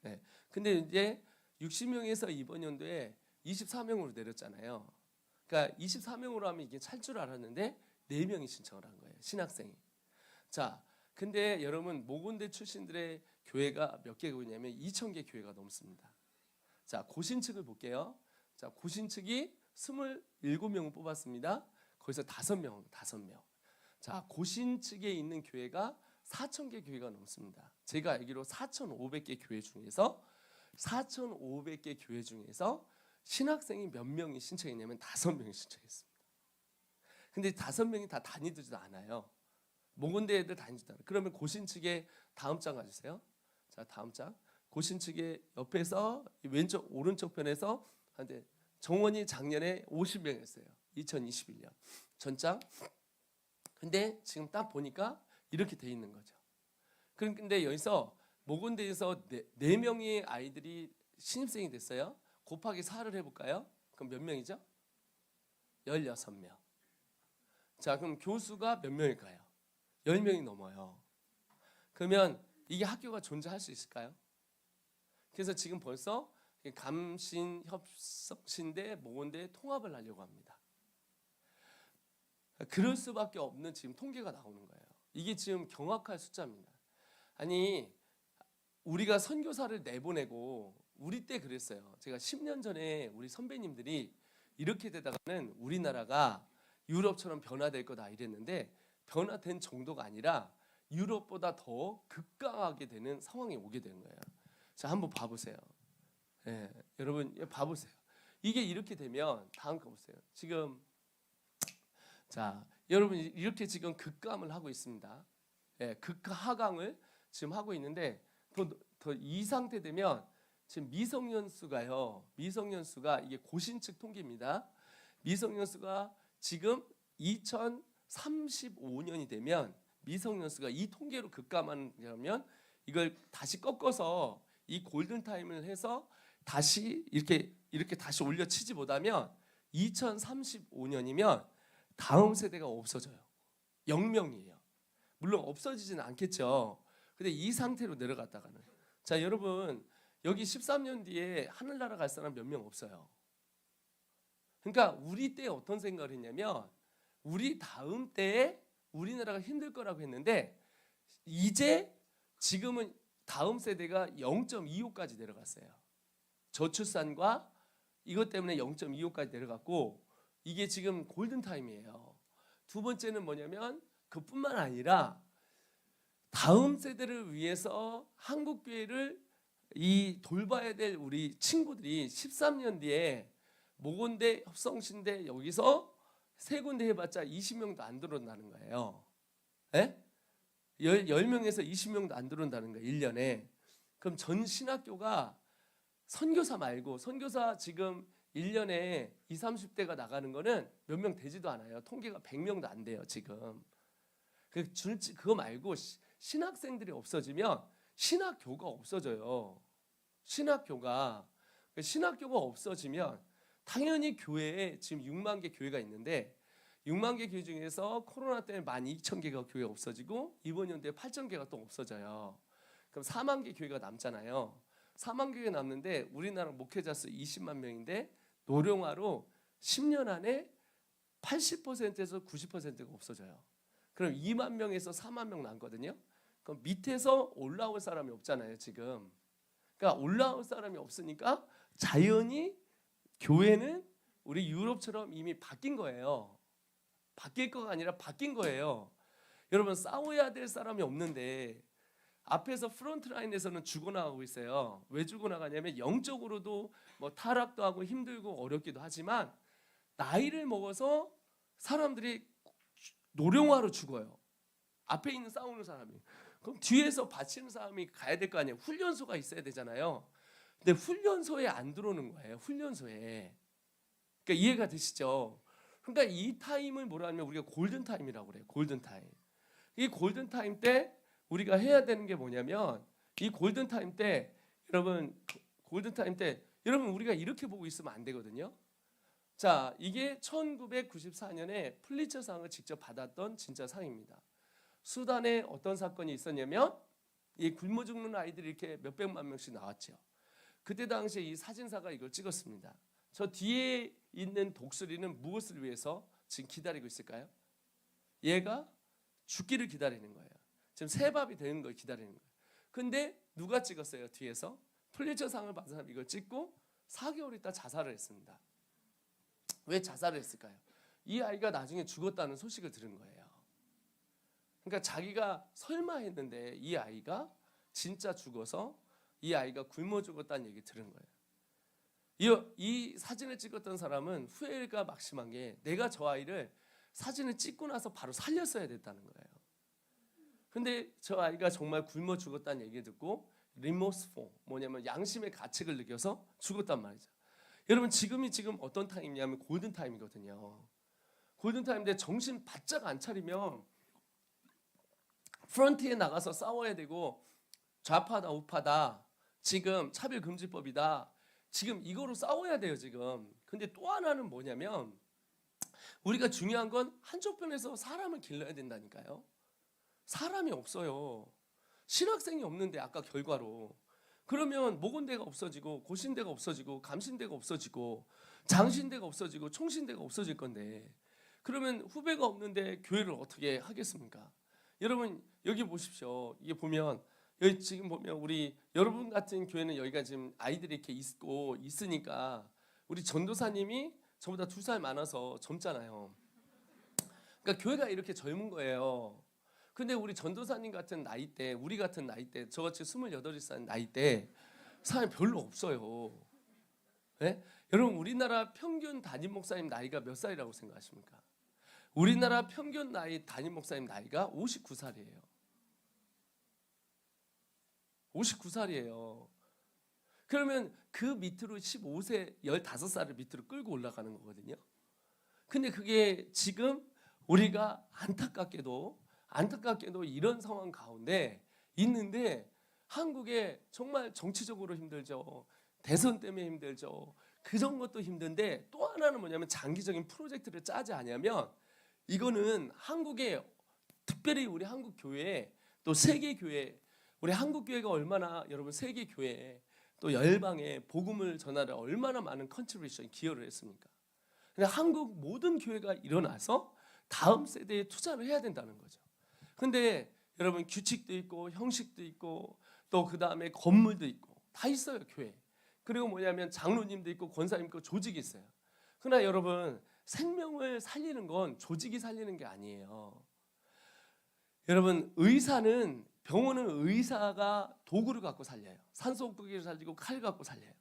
네. 근데 이제 60명에서 이번 연도에 24명으로 내렸잖아요. 그러니까 24명으로 하면 이게 찰 줄 알았는데 4명이 신청을 한 거예요. 신학생이. 자, 근데 여러분 모건대 출신들의 교회가 몇 개가 있냐면 2,000개 교회가 넘습니다. 자, 고신 측을 볼게요. 자, 고신 측이 27명을 뽑았습니다. 거기서 5명. 자, 고신 측에 있는 교회가 4,000개 교회가 넘습니다. 제가 알기로 4,500개 교회 중에서 4,500개 교회 중에서 신학생이 몇 명이 신청했냐면 5명이 신청했습니다. 근데 5명이 다 다니지도 않아요. 모건대 애들 다니지도 않아요. 그러면 고신 측의 다음 장 가주세요. 자, 다음 장. 고신 측의 옆에서 왼쪽 오른쪽 편에서 한데 정원이 작년에 50명 했어요. 2021년 전장. 근데 지금 딱 보니까 이렇게 돼 있는 거죠. 그런데 여기서 모건대에서 4명의 아이들이 신입생이 됐어요. 곱하기 4를 해볼까요? 그럼 몇 명이죠? 16명. 자, 그럼 교수가 몇 명일까요? 10명이 넘어요. 그러면 이게 학교가 존재할 수 있을까요? 그래서 지금 벌써 감신, 협성신대, 모건대 통합을 하려고 합니다. 그럴 수밖에 없는 지금 통계가 나오는 거예요. 이게 지금 경악할 숫자입니다. 아니 우리가 선교사를 내보내고 우리 때 그랬어요. 제가 10년 전에 우리 선배님들이 이렇게 되다가는 우리나라가 유럽처럼 변화될 거다 이랬는데 변화된 정도가 아니라 유럽보다 더 급강하게 되는 상황이 오게 된 거예요. 자, 한번 봐보세요. 여러분 봐보세요. 이게 이렇게 되면 다음 거 보세요. 지금 자, 여러분 이렇게 지금 급감을 하고 있습니다. 극하강을 지금 하고 있는데 더 이 상태 되면 지금 미성년 수가요. 미성년 수가 이게 고신 측 통계입니다. 미성년 수가 지금 2035년이 되면 미성년 수가 이 통계로 급감하면 이걸 다시 꺾어서 이 골든 타임을 해서 다시 이렇게 다시 올려치지 못하면 2035년이면 다음 세대가 없어져요. 0명이에요. 물론 없어지지는 않겠죠. 근데 이 상태로 내려갔다가는 자, 여러분 여기 13년 뒤에 하늘나라 갈 사람 몇 명 없어요. 그러니까 우리 때 어떤 생각을 했냐면 우리 다음 때에 우리나라가 힘들 거라고 했는데 이제 지금은 다음 세대가 0.25까지 내려갔어요. 저출산과 이것 때문에 0.25까지 내려갔고 이게 지금 골든타임이에요. 두 번째는 뭐냐면 그뿐만 아니라 다음 세대를 위해서 한국교회를 이 돌봐야 될 우리 친구들이 13년 뒤에 모건대, 협성신대 여기서 세 군데 해봤자 20명도 안 들어온다는 거예요. 10명에서 20명도 안 들어온다는 거예요. 1년에. 그럼 전 신학교가 선교사 말고 선교사 지금 1년에 20, 30대가 나가는 거는 몇 명 되지도 않아요. 통계가 100명도 안 돼요. 지금. 그거 말고 신학생들이 없어지면 신학교가 없어져요. 신학교가 없어지면 당연히 교회에 지금 6만 개 교회가 있는데 6만 개 교회 중에서 코로나 때문에 12,000개가 교회가 없어지고 이번 연도에 8,000개가 또 없어져요. 그럼 4만 개 교회가 남잖아요. 4만 교회 남는데 우리나라 목회자 수 20만 명인데 노령화로 10년 안에 80%에서 90%가 없어져요. 그럼 2만 명에서 4만 명 남거든요. 그럼 밑에서 올라올 사람이 없잖아요, 지금. 그러니까 올라올 사람이 없으니까 자연히 교회는 우리 유럽처럼 이미 바뀐 거예요. 바뀔 거가 아니라 바뀐 거예요. 여러분, 싸워야 될 사람이 없는데 앞에서 프론트 라인에서는 죽어나가고 있어요. 왜 죽어나가냐면 영적으로도 뭐 타락도 하고 힘들고 어렵기도 하지만 나이를 먹어서 사람들이 노령화로 죽어요. 앞에 있는 싸우는 사람이. 그럼 뒤에서 바치는 사람이 가야 될 거 아니에요. 훈련소가 있어야 되잖아요. 근데 훈련소에 안 들어오는 거예요. 훈련소에. 그러니까 이해가 되시죠? 그러니까 이 타임을 뭐라 하면 우리가 골든 타임이라고 그래요. 골든 타임. 이 골든 타임 때 우리가 해야 되는 게 뭐냐면 이 골든 타임 때 여러분 골든 타임 때 여러분 우리가 이렇게 보고 있으면 안 되거든요. 자, 이게 1994년에 플리처상을 직접 받았던 진짜 상입니다. 수단에 어떤 사건이 있었냐면 이 굶어 죽는 아이들이 이렇게 몇백만 명씩 나왔죠. 그때 당시에 이 사진사가 이걸 찍었습니다. 저 뒤에 있는 독수리는 무엇을 위해서 지금 기다리고 있을까요? 얘가 죽기를 기다리는 거예요. 지금 새밥이 되는 걸 기다리는 거예요. 근데 누가 찍었어요? 뒤에서 플리처상을 받은 사람이 이걸 찍고 4개월 있다 자살을 했습니다. 왜 자살을 했을까요? 이 아이가 나중에 죽었다는 소식을 들은 거예요. 그러니까 자기가 설마 했는데 이 아이가 진짜 죽어서 이 아이가 굶어 죽었다는 얘기 들은 거예요. 이 사진을 찍었던 사람은 후회가 막심한 게 내가 저 아이를 사진을 찍고 나서 바로 살렸어야 됐다는 거예요. 근데 저 아이가 정말 굶어 죽었다는 얘기 듣고 리모스포 뭐냐면 양심의 가책을 느껴서 죽었단 말이죠. 여러분 지금 어떤 타임이냐면 골든 타임이거든요. 골든 타임인데 정신 바짝 안 차리면 프런트에 나가서 싸워야 되고 좌파다 우파다 지금 차별금지법이다 지금 이거로 싸워야 돼요 지금. 근데 또 하나는 뭐냐면 우리가 중요한 건 한쪽 편에서 사람을 길러야 된다니까요. 사람이 없어요. 신학생이 없는데 아까 결과로 그러면 모건대가 없어지고 고신대가 없어지고 감신대가 없어지고 장신대가 없어지고 총신대가 없어질 건데 그러면 후배가 없는데 교회를 어떻게 하겠습니까? 여러분 여기 보십시오. 이게 보면 여기 지금 보면 우리 여러분 같은 교회는 여기가 지금 아이들이 이렇게 있고 있으니까 우리 전도사님이 저보다 2살 많아서 젊잖아요. 그러니까 교회가 이렇게 젊은 거예요. 근데 우리 전도사님 같은 나이 때, 우리 같은 나이 때, 저같이 28살 나이 때 사람이 별로 없어요. 네? 여러분 우리나라 평균 담임 목사님 나이가 몇 살이라고 생각하십니까? 우리나라 평균 나이 담임 목사님 나이가 59살이에요. 59살이에요. 그러면 그 밑으로 15세, 15살을 밑으로 끌고 올라가는 거거든요. 근데 그게 지금 우리가 안타깝게도 이런 상황 가운데 있는데 한국에 정말 정치적으로 힘들죠. 대선 때문에 힘들죠. 그런 것도 힘든데 또 하나는 뭐냐면 장기적인 프로젝트를 짜지 않으면 이거는 한국에 특별히 우리 한국 교회 또 세계 교회 우리 한국 교회가 얼마나 여러분 세계 교회에 또 열방에 복음을 전하려 얼마나 많은 컨트리뷰션 기여를 했습니까? 근데 한국 모든 교회가 일어나서 다음 세대에 투자를 해야 된다는 거죠. 근데 여러분 규칙도 있고 형식도 있고 또 그 다음에 건물도 있고 다 있어요 교회. 그리고 뭐냐면 장로님도 있고 권사님 있고 조직이 있어요. 그러나 여러분 생명을 살리는 건 조직이 살리는 게 아니에요. 여러분 의사는 병원은 의사가 도구를 갖고 살려요. 산소호흡기를 살리고 칼 갖고 살려요.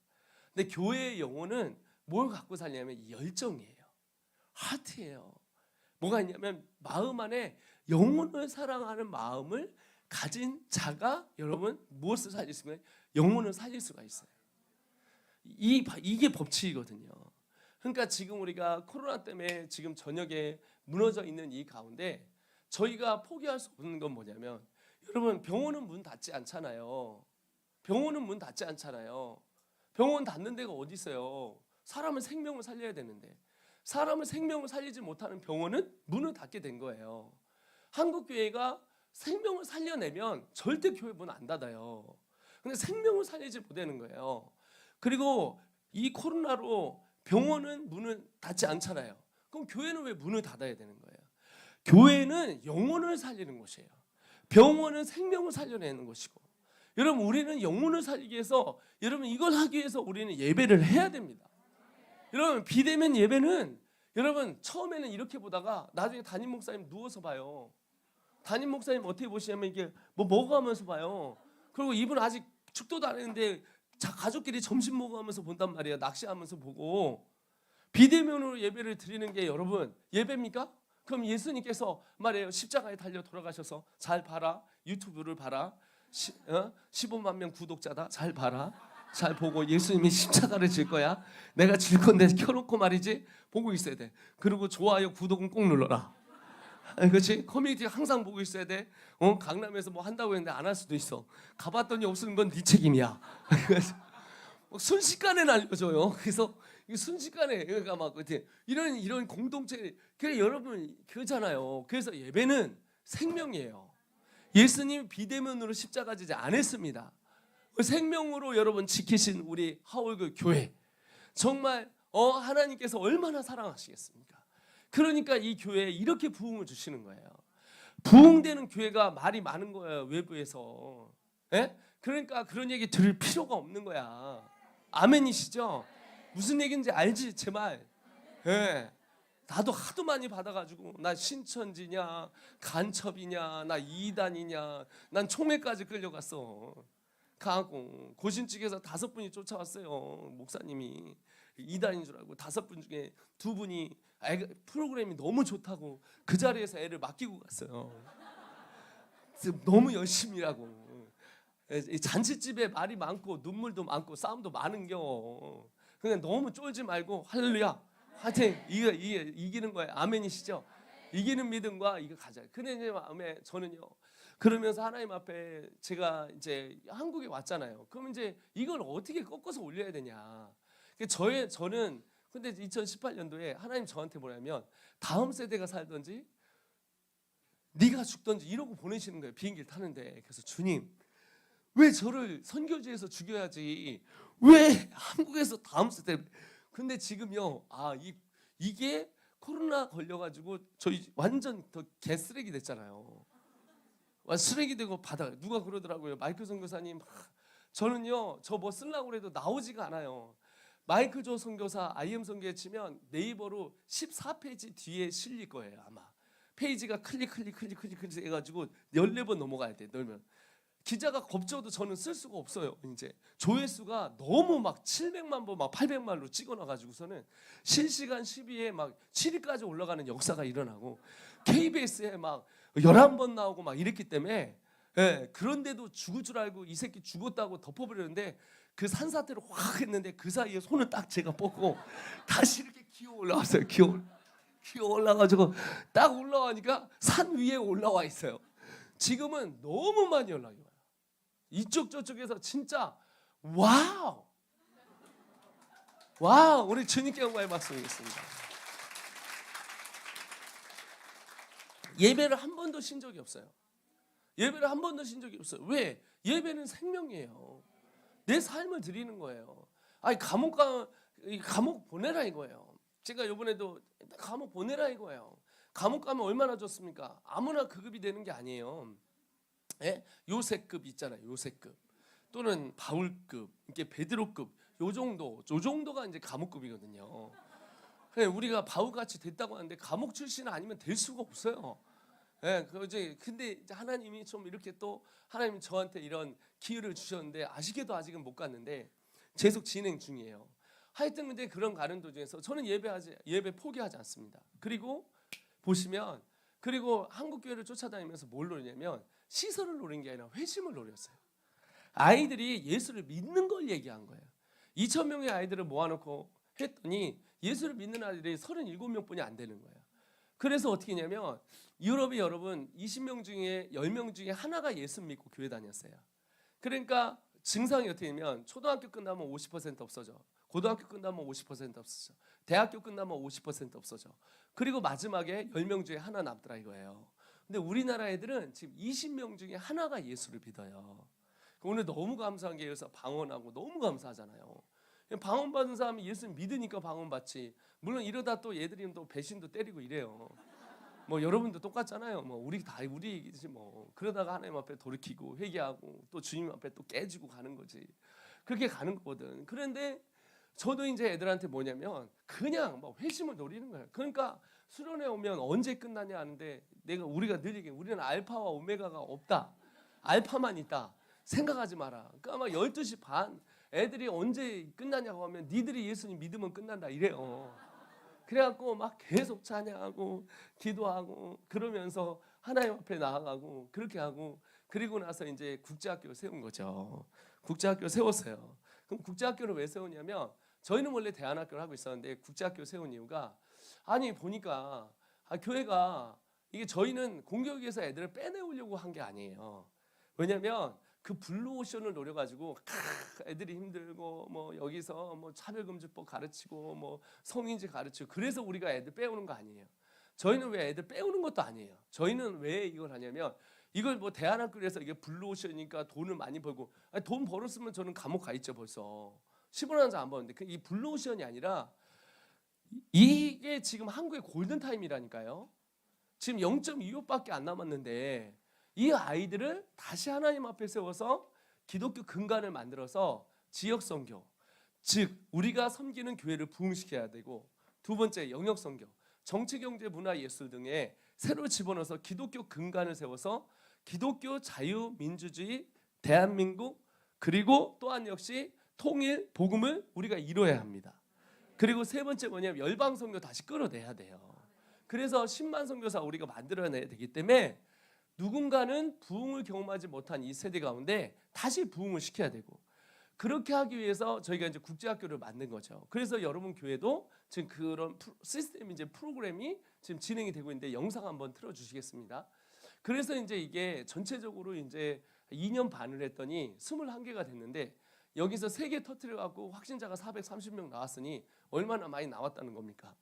근데 교회의 영혼은 뭘 갖고 살냐면 이 열정이에요. 하트예요. 뭐가 있냐면 마음 안에 영혼을 사랑하는 마음을 가진 자가 여러분 무엇을 살릴 수가 있어요? 영혼을 살릴 수가 있어요. 이게 법칙이거든요. 그러니까 지금 우리가 코로나 때문에 지금 저녁에 무너져 있는 이 가운데 저희가 포기할 수 없는 건 뭐냐면 여러분 병원은 문 닫지 않잖아요. 병원은 문 닫지 않잖아요. 병원 닫는 데가 어디 있어요? 사람은 생명을 살려야 되는데 사람을 생명을 살리지 못하는 병원은 문을 닫게 된 거예요. 한국 교회가 생명을 살려내면 절대 교회 문 안 닫아요. 근데 생명을 살리지 못하는 거예요. 그리고 이 코로나로 병원은 문을 닫지 않잖아요. 그럼 교회는 왜 문을 닫아야 되는 거예요? 교회는 영혼을 살리는 곳이에요. 병원은 생명을 살려내는 곳이고, 여러분 우리는 영혼을 살리기 위해서, 여러분 이걸 하기 위해서 우리는 예배를 해야 됩니다. 여러분 비대면 예배는, 여러분 처음에는 이렇게 보다가 나중에 담임 목사님 누워서 봐요. 담임 목사님 어떻게 보시냐면 이게 뭐 먹어가면서 봐요. 그리고 이분 아직 축도도 안 했는데 가족끼리 점심 먹어가면서 본단 말이에요. 낚시하면서 보고. 비대면으로 예배를 드리는 게 여러분 예배입니까? 그럼 예수님께서 말해요. 십자가에 달려 돌아가셔서 잘 봐라. 유튜브를 봐라. 15만 명 구독자다. 잘 봐라. 잘 보고 예수님이 십자가를 질 거야. 내가 질 건데 켜놓고 말이지. 보고 있어야 돼. 그리고 좋아요, 구독은 꼭 눌러라. 그렇지? 커뮤니티 항상 보고 있어야 돼. 강남에서 뭐 한다고 했는데 안 할 수도 있어. 가봤더니 없는 건 네 책임이야. 순식간에 알려줘요. 그래서 순식간에 그러니까 막 이런 공동체. 그래 여러분 그렇잖아요. 그래서 예배는 생명이에요. 예수님 비대면으로 십자가 지지 않았습니다. 생명으로 여러분 지키신 우리 하월교 교회, 정말 하나님께서 얼마나 사랑하시겠습니까? 그러니까 이 교회에 이렇게 부흥을 주시는 거예요. 부흥되는 교회가 말이 많은 거예요. 외부에서. 예? 그러니까 그런 얘기 들을 필요가 없는 거야. 아멘이시죠? 무슨 얘기인지 알지 제 말. 예. 나도 하도 많이 받아가지고 나 신천지냐 간첩이냐 나 이단이냐 난 총회까지 끌려갔어. 가고 고신측에서 5분이 쫓아왔어요. 목사님이 이단인 줄 알고 5분 중에 2분이 프로그램이 너무 좋다고 그 자리에서 애를 맡기고 갔어요. 너무 열심히 일하고 잔치집에 말이 많고 눈물도 많고 싸움도 많은겨. 그냥 너무 쫄지 말고 할렐루야 하여튼 이기는 거예요. 아멘이시죠? 이기는 믿음과 이거 가자. 근데 이제 마음에 저는요. 그러면서 하나님 앞에 제가 이제 한국에 왔잖아요. 그럼 이제 이걸 어떻게 꺾어서 올려야 되냐. 저는 근데 2018년도에 하나님 저한테 뭐냐면 다음 세대가 살든지 네가 죽든지 이러고 보내시는 거예요. 비행기를 타는데. 그래서 주님 왜 저를 선교지에서 죽여야지 왜 한국에서 다음 세대. 근데 지금요 이게 코로나 걸려가지고 저희 완전 더 개쓰레기 됐잖아요. 쓰레기 되고 바닥. 누가 그러더라고요. 마이클 선교사님 저는요 저 뭐 쓰려고 해도 나오지가 않아요. 마이클 조 선교사 IM 선교에 치면 네이버로 14페이지 뒤에 실릴 거예요. 아마 페이지가 클릭 해가지고 14번 넘어가야 돼. 넣으면 기자가 겁줘도 저는 쓸 수가 없어요. 이제 조회수가 너무 막 700만 번 막 800만로 찍어놔가지고서는 실시간 12에 막 7위까지 올라가는 역사가 일어나고 KBS에 막 11번 나오고 막 이랬기 때문에 그런데도 죽을 줄 알고 이 새끼 죽었다고 덮어버렸는데 그 산사태로 확 했는데 그 사이에 손을 딱 제가 뻗고 다시 이렇게 기어 올라왔어요. 기어 올라가지고 딱 올라가니까 산 위에 올라와 있어요. 지금은 너무 많이 연락이 와요. 이쪽 저쪽에서 진짜 와우 우리 주님께 영광의 박수 드리겠습니다. 예배를 한 번도 쉰 적이 없어요. 예배를 한 번도 쉰 적이 없어요. 왜? 예배는 생명이에요. 내 삶을 드리는 거예요. 아니 감옥 보내라 이거예요. 제가 이번에도 감옥 보내라 이거예요. 감옥 가면 얼마나 좋습니까? 아무나 급이 되는 게 아니에요. 요새급 있잖아요. 요새급 또는 바울급, 이게 베드로급 요 정도가 이제 감옥급이거든요. 우리가 바울같이 됐다고 하는데 감옥 출신 아니면 될 수가 없어요. 근데 이제 하나님이 좀 이렇게 또 하나님이 저한테 이런 기회를 주셨는데 아쉽게도 아직은 못 갔는데 계속 진행 중이에요. 하여튼 근데 그런 가는 도중에서 저는 예배 포기하지 않습니다. 그리고 보시면 한국 교회를 쫓아다니면서 뭘 노리냐면 시설을 노린 게 아니라 회심을 노렸어요. 아이들이 예수를 믿는 걸 얘기한 거예요. 2,000명의 아이들을 모아놓고 했더니 예수를 믿는 아이들이 37명뿐이 안 되는 거예요. 그래서 어떻게 했냐면 유럽이 여러분 20명 중에 10명 중에 하나가 예수 믿고 교회 다녔어요. 그러니까 증상이 어떻게 되면 초등학교 끝나면 50% 없어져. 고등학교 끝나면 50% 없어져. 대학교 끝나면 50% 없어져. 그리고 마지막에 10명 중에 하나 남더라 이거예요. 근데 우리나라 애들은 지금 20명 중에 하나가 예수를 믿어요. 오늘 너무 감사한 게 여기서 방언하고 너무 감사하잖아요. 방언 받은 사람이 예수님 믿으니까 방언 받지. 물론 이러다 또 얘들이 또 배신도 때리고 이래요. 뭐 여러분도 똑같잖아요. 뭐 우리 다 우리지 뭐. 그러다가 하나님 앞에 돌이키고 회개하고 또 주님 앞에 또 깨지고 가는 거지. 그렇게 가는 거거든. 그런데 저도 이제 애들한테 뭐냐면 그냥 뭐 회심을 노리는 거예요. 그러니까 수련회 오면 언제 끝나냐 하는데 우리가 늘 얘기해. 우리는 알파와 오메가가 없다. 알파만 있다. 생각하지 마라. 그러니까 아마 12시 반 애들이 언제 끝나냐고 하면 니들이 예수님 믿으면 끝난다 이래요. 그래갖고 막 계속 찬양하고 기도하고 그러면서 하나님 앞에 나아가고 그렇게 하고 그리고 나서 이제 국제학교를 세운 거죠. 국제학교 세웠어요. 그럼 국제학교를 왜 세우냐면 저희는 원래 대안학교를 하고 있었는데 국제학교 세운 이유가 아니 보니까 교회가 이게 저희는 공교육에서 애들을 빼내오려고 한 게 아니에요. 왜냐면 그 블루오션을 노려가지고 애들이 힘들고 뭐 여기서 뭐 차별금지법 가르치고 뭐 성인지 가르치고 그래서 우리가 애들 빼오는 거 아니에요. 저희는 왜 애들 빼오는 것도 아니에요. 저희는 왜 이걸 하냐면 이걸 뭐 대안학교에서 이게 블루오션이니까 돈을 많이 벌고 아니, 돈 벌었으면 저는 감옥 가 있죠 벌써. 10원 한 장 안 버는데 이 블루오션이 아니라 이게 지금 한국의 골든타임이라니까요. 지금 0.25밖에 안 남았는데 이 아이들을 다시 하나님 앞에 세워서 기독교 근간을 만들어서 지역 선교, 즉 우리가 섬기는 교회를 부흥시켜야 되고 두 번째 영역 선교, 정치, 경제, 문화, 예술 등에 새로 집어넣어서 기독교 근간을 세워서 기독교 자유민주주의 대한민국 그리고 또한 역시 통일 복음을 우리가 이뤄야 합니다. 그리고 세 번째 뭐냐면 열방 선교 다시 끌어내야 돼요. 그래서 10만 선교사 우리가 만들어내야 되기 때문에 누군가는 부흥을 경험하지 못한 이 세대 가운데 다시 부흥을 시켜야 되고 그렇게 하기 위해서 저희가 이제 국제학교를 만든 거죠. 그래서 여러분 교회도 지금 그런 시스템 이제 프로그램이 지금 진행이 되고 있는데 영상 한번 틀어주시겠습니다. 그래서 이제 이게 전체적으로 이제 2년 반을 했더니 21개가 됐는데 여기서 3개 터트려 갖고 확진자가 430명 나왔으니 얼마나 많이 나왔다는 겁니까?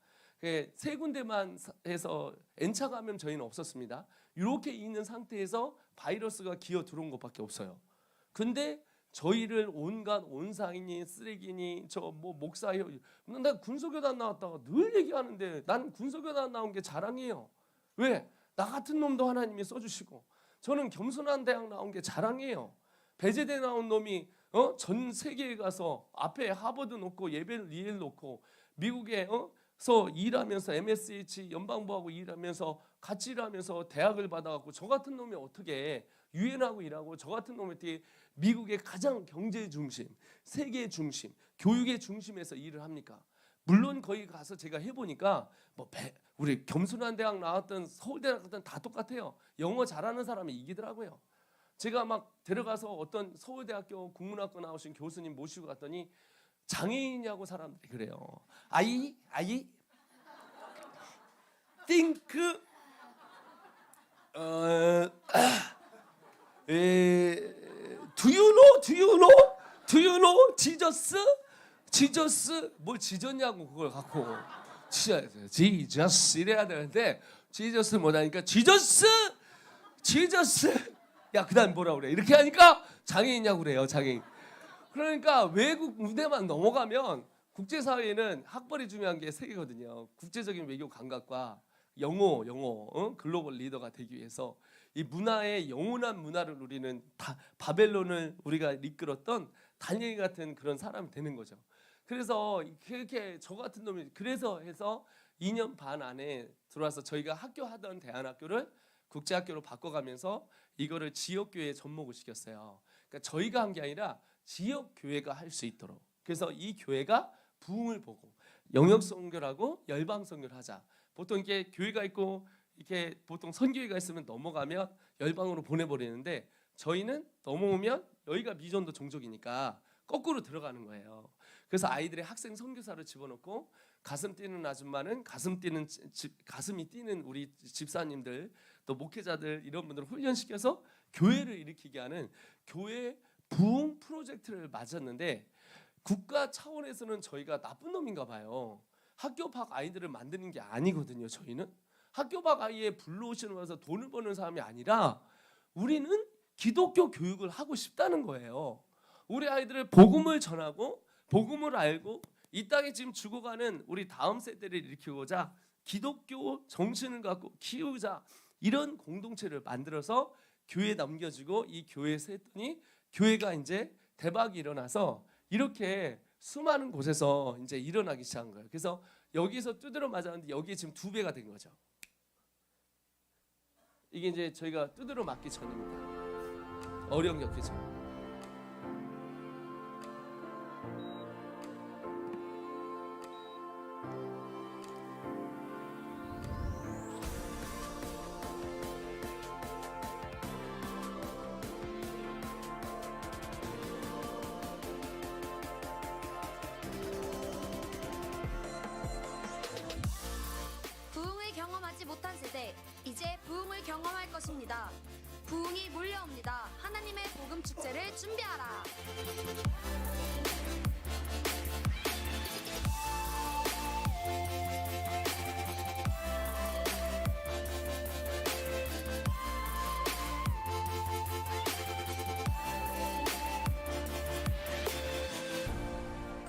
세 군데만 해서 N차 감염 저희는 없었습니다. 이렇게 있는 상태에서 바이러스가 기어 들어온 것밖에 없어요. 근데 저희를 온갖 온상이니 쓰레기니 저 뭐 목사요. 나 군소교단 나왔다가 늘 얘기하는데 난 군소교단 나온 게 자랑이에요. 왜? 나 같은 놈도 하나님이 써주시고 저는 겸손한 대학 나온 게 자랑이에요. 배제대 나온 놈이 전 세계에 가서 앞에 하버드 놓고 예벨 리엘 놓고 미국에 서 일하면서 MSH 연방부하고 일하면서 같이 일하면서 대학을 받아갖고 저 같은 놈이 어떻게 유엔하고 일하고 저 같은 놈이 어떻게 미국의 가장 경제 중심, 세계 중심, 교육의 중심에서 일을 합니까? 물론 거기 가서 제가 해보니까 우리 겸손한 대학 나왔던 서울대 나왔던 다 똑같아요. 영어 잘하는 사람이 이기더라고요. 제가 막 데려가서 어떤 서울대학교 국문학과 나오신 교수님 모시고 갔더니 장애인이냐고 사람들이 그래요. I think do you know Jesus 뭘 지졌냐고 그걸 갖고 Jesus 이래야 되는데 Jesus 뭐라니까 Jesus 야 그다음 뭐라 그래 이렇게 하니까 장애인이냐고 그래요. 장애인. 그러니까 외국 무대만 넘어가면 국제사회에는 학벌이 중요한 게 3개거든요. 국제적인 외교 감각과 영어, 글로벌 리더가 되기 위해서 이 문화의 영원한 문화를 누리는 바벨론을 우리가 이끌었던 다니엘 같은 그런 사람이 되는 거죠. 그래서 그렇게 저 같은 놈이 그래서 해서 2년 반 안에 들어와서 저희가 학교 하던 대안학교를 국제학교로 바꿔가면서 이거를 지역교회에 접목을 시켰어요. 그러니까 저희가 한 게 아니라 지역교회가 할 수 있도록. 그래서 이 교회가 부흥을 보고 영역선교라고 열방선교를 하자. 보통 이게 교회가 있고 이렇게 보통 선교회가 있으면 넘어가면 열방으로 보내버리는데 저희는 넘어오면 여기가 미전도 종족이니까 거꾸로 들어가는 거예요. 그래서 아이들의 학생 선교사를 집어넣고 가슴 뛰는 아줌마는 가슴이 뛰는 우리 집사님들 또 목회자들 이런 분들을 훈련시켜서 교회를 일으키게 하는 교회 부흥 프로젝트를 맞았는데 국가 차원에서는 저희가 나쁜 놈인가 봐요. 학교 밖 아이들을 만드는 게 아니거든요. 저희는 학교 밖 아이의 블루오션을 와서 돈을 버는 사람이 아니라 우리는 기독교 교육을 하고 싶다는 거예요. 우리 아이들을 복음을 전하고 복음을 알고 이 땅에 지금 죽어가는 우리 다음 세대를 일으키고자 기독교 정신을 갖고 키우자, 이런 공동체를 만들어서 교회에 남겨주고 이 교회에서 했더니 교회가 이제 대박이 일어나서 이렇게 수많은 곳에서 이제 일어나기 시작한 거예요. 그래서 여기서 두드러 맞았는데 여기에 지금 2배가 된 거죠. 이게 이제 저희가 두드러 맞기 전입니다. 어려움 겪기 전. 부흥을 경험하지 못한 세대, 이제 부흥을 경험할 것입니다. 부흥이 몰려옵니다. 하나님의 복음 축제를 준비하라.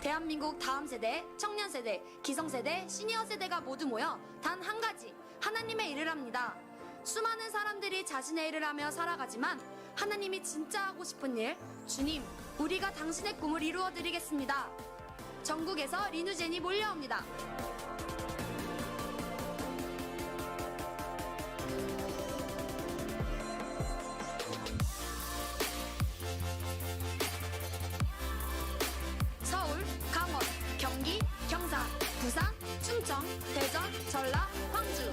대한민국 다음 세대, 청년 세대, 기성 세대, 시니어 세대가 모두 모여 단 한 가지, 하나님의 일을 합니다. 수많은 사람들이 자신의 일을 하며 살아가지만 하나님이 진짜 하고 싶은 일, 주님, 우리가 당신의 꿈을 이루어 드리겠습니다. 전국에서 리누젠이 몰려옵니다. 서울, 강원, 경기, 경산, 부산, 충청, 대전, 전라, 광주.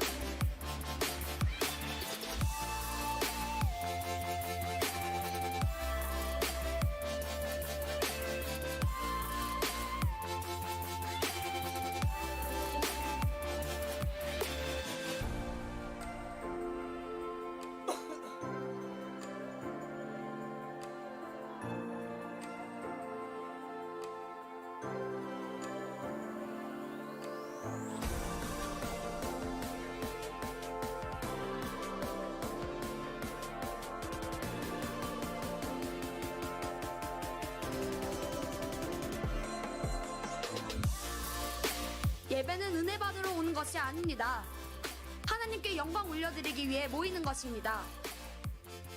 예배는 은혜 받으러 오는 것이 아닙니다. 하나님께 영광 올려드리기 위해 모이는 것입니다.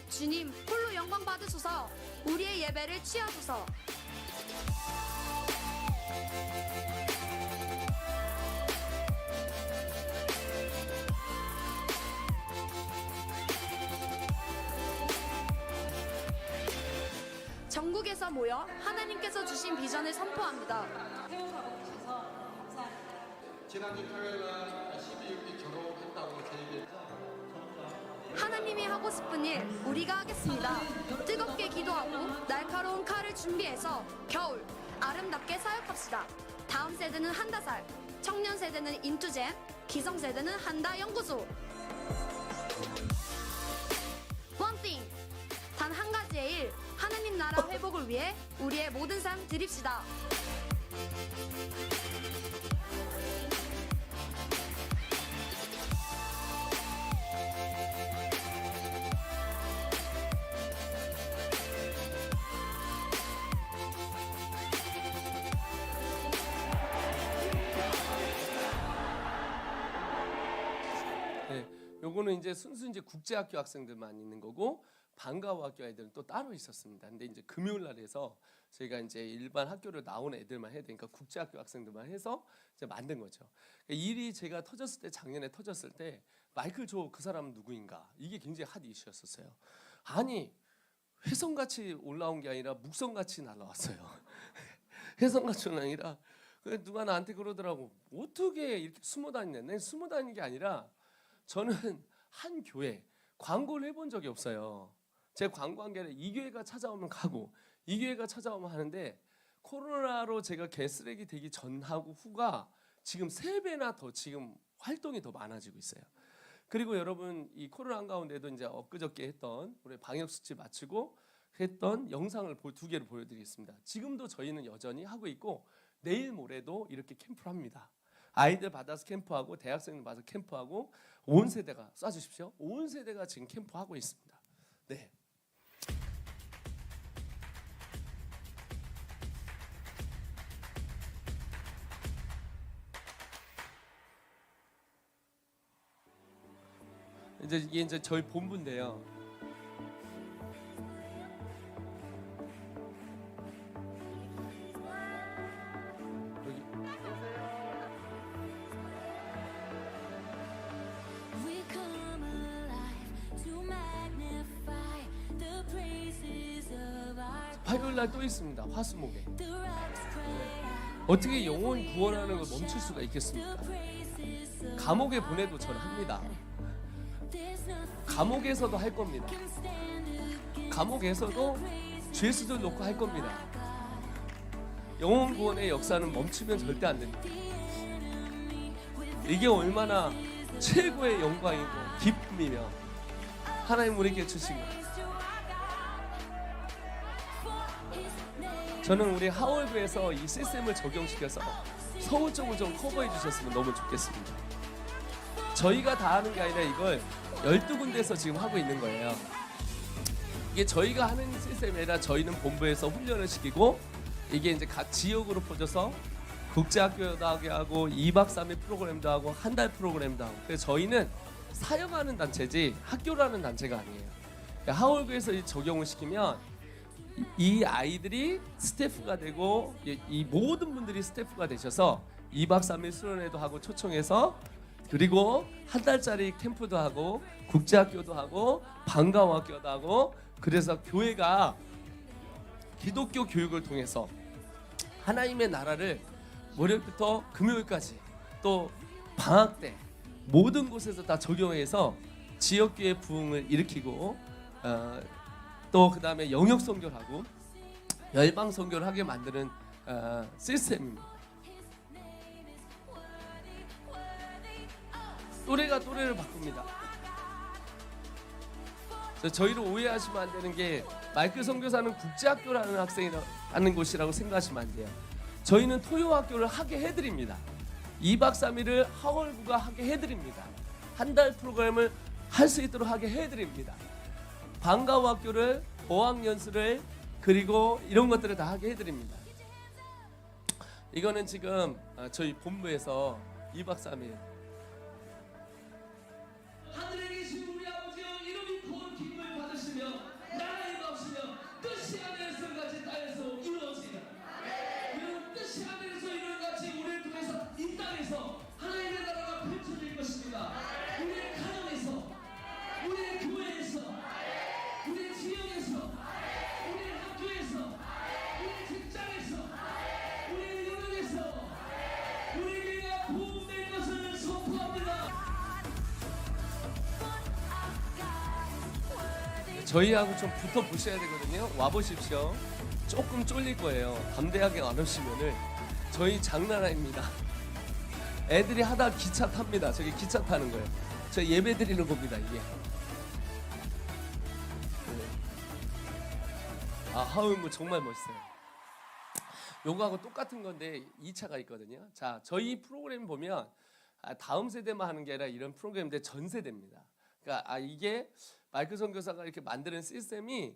주님, 홀로 영광 받으소서. 우리의 예배를 취하소서. 전국에서 모여 하나님께서 주신 비전을 선포합니다. 지난주 토요일날 12일기 졸업했다고 제 얘기했죠. 하나님이 하고 싶은 일 우리가 하겠습니다. 뜨겁게 기도하고 날카로운 칼을 준비해서 겨울 아름답게 사역합시다. 다음 세대는 한다살, 청년 세대는 인투젠, 기성 세대는 한다 연구소. One thing, 단 한 가지의 일, 하나님 나라 회복을 위해 우리의 모든 삶 드립시다. 네, 요거는 이제 순수 이제 국제학교 학생들만 있는 거고 방과후 학교 아이들은 또 따로 있었습니다. 근데 이제 금요일 날에서 저희가 이제 일반 학교를 나온 애들만 해야 되니까 국제학교 학생들만 해서 이제 만든 거죠. 그러니까 일이 제가 터졌을 때, 작년에 터졌을 때 마이클 조 그 사람은 누구인가, 이게 굉장히 핫 이슈였었어요. 아니 회성같이 올라온 게 아니라 묵성같이 날라왔어요. 회성같이 아니라 누가 나한테 그러더라고. 어떻게 이렇게 숨어 다니냐. 내 숨어 다니는 게 아니라 저는 한 교회 광고를 해본 적이 없어요. 제 광고한 게 아니라 이 교회가 찾아오면 가고 이 교회가 찾아오면 하는데, 코로나로 제가 개쓰레기 되기 전하고 후가 지금 3배나 더 지금 활동이 더 많아지고 있어요. 그리고 여러분 이 코로나 한가운데도 이제 엊그저께 했던 우리 방역 수치 맞추고 했던 영상을 2개를 보여드리겠습니다. 지금도 저희는 여전히 하고 있고 내일 모레도 이렇게 캠프를 합니다. 아이들 받아서 캠프하고 대학생들 받아서 캠프하고 온 세대가 쏴주십시오. 온 세대가 지금 캠프하고 있습니다. 네. 이제 이게 이제 저희 본부인데요. 여기 We come alive to magnify the praises of our 화요일 날 또 있습니다. 화수목에. the rocks cry out. 어떻게 영혼 구원하는 걸 멈출 수가 있겠습니까? Praises of 감옥에 보내도 저는 합니다. there's nothing 감옥에서도 할 겁니다. can stand against 감옥에서도 죄수들 놓고 할 겁니다. 영혼 구원의 역사는 멈추면 절대 안 됩니다. 이게 얼마나 최고의 영광이고 기쁨이며 하나님 우리에게 주신 것. 저는 우리 하월교에서 이 시스템을 적용시켜서 서울 쪽을 좀 커버해 주셨으면 너무 좋겠습니다. 저희가 다 하는 게 아니라 이걸 12군데에서 지금 하고 있는 거예요. 이게 저희가 하는 시스템이 아니라 저희는 본부에서 훈련을 시키고 이게 이제 각 지역으로 퍼져서 국제학교도 하고 2박 3일 프로그램도 하고 한 달 프로그램도 하고. 그래서 저희는 사역하는 단체지 학교라는 단체가 아니에요. 그러니까 하월교에서 적용을 시키면 이 아이들이 스태프가 되고 이 모든 분들이 스태프가 되셔서 2박 3일 수련회도 하고 초청해서 그리고 한 달짜리 캠프도 하고 국제학교도 하고 방과후학교도 하고 그래서 교회가 기독교 교육을 통해서 하나님의 나라를 월요일부터 금요일까지 또 방학 때 모든 곳에서 다 적용해서 지역교회 부흥을 일으키고 또 그 다음에 영역 선교를 하고 열방 선교를 하게 만드는 시스템입니다. 또래가 또래를 바꿉니다. 저희를 오해하시면 안 되는 게 마이클 선교사는 국제학교라는 학생이 하는 곳이라고 생각하시면 안 돼요. 저희는 토요학교를 하게 해드립니다. 2박 3일을 하월구가 하게 해드립니다. 한 달 프로그램을 할 수 있도록 하게 해드립니다. 방과후학교를 어학연수를 그리고 이런 것들을 다 하게 해드립니다. 이거는 지금 저희 본부에서 2박 3일 하늘에 계신 우리 아버지여 이름이 거룩힘을 받으시며 나라에 임하시며 뜻이 하늘에서 같이 땅에서 이루어지라. 그런 뜻이 하늘에서 이루어진 같이 우리를 통해서 이 땅에서 하나님의 나라가 펼쳐질 것입니다. 우리의 가정에서 우리의 교회에서 우리의 지역에서 우리의 학교에서 우리의 직장에서 우리의 영역에서 우리가 도움될 것을 선포합니다. 저희하고 좀 붙어 보셔야 되거든요. 와 보십시오. 조금 쫄릴 거예요. 담대하게 안 오시면은 저희 장난 아닙니다. 애들이 하다 기차 탑니다. 저기 기차 타는 거예요. 저희 예배 드리는 겁니다. 이게. 하울무 정말 멋있어요. 요거하고 똑같은 건데 2차가 있거든요. 자, 저희 프로그램 보면 다음 세대만 하는 게 아니라 이런 프로그램인데 전 세대입니다. 그러니까 이게 마이클 선교사가 이렇게 만드는 시스템이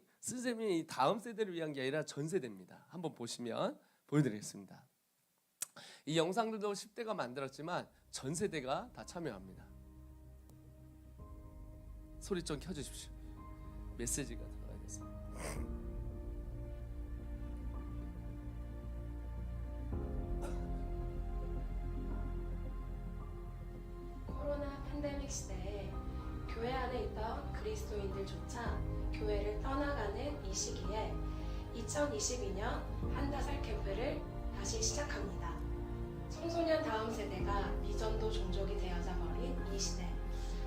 다음 세대를 위한 게 아니라 전 세대입니다. 한번 보시면 보여드리겠습니다. 이 영상들도 10대가 만들었지만 전 세대가 다 참여합니다. 소리 좀 켜주십시오. 메시지가 들어가야 돼서. 코로나 팬데믹 시대에 교회 안에 있던 그리스도인들조차 교회를 떠나가는 이 시기에 2022년 한다살 캠프를 다시 시작합니다. 청소년 다음 세대가 미전도 종족이 되어져 버린 이 시대,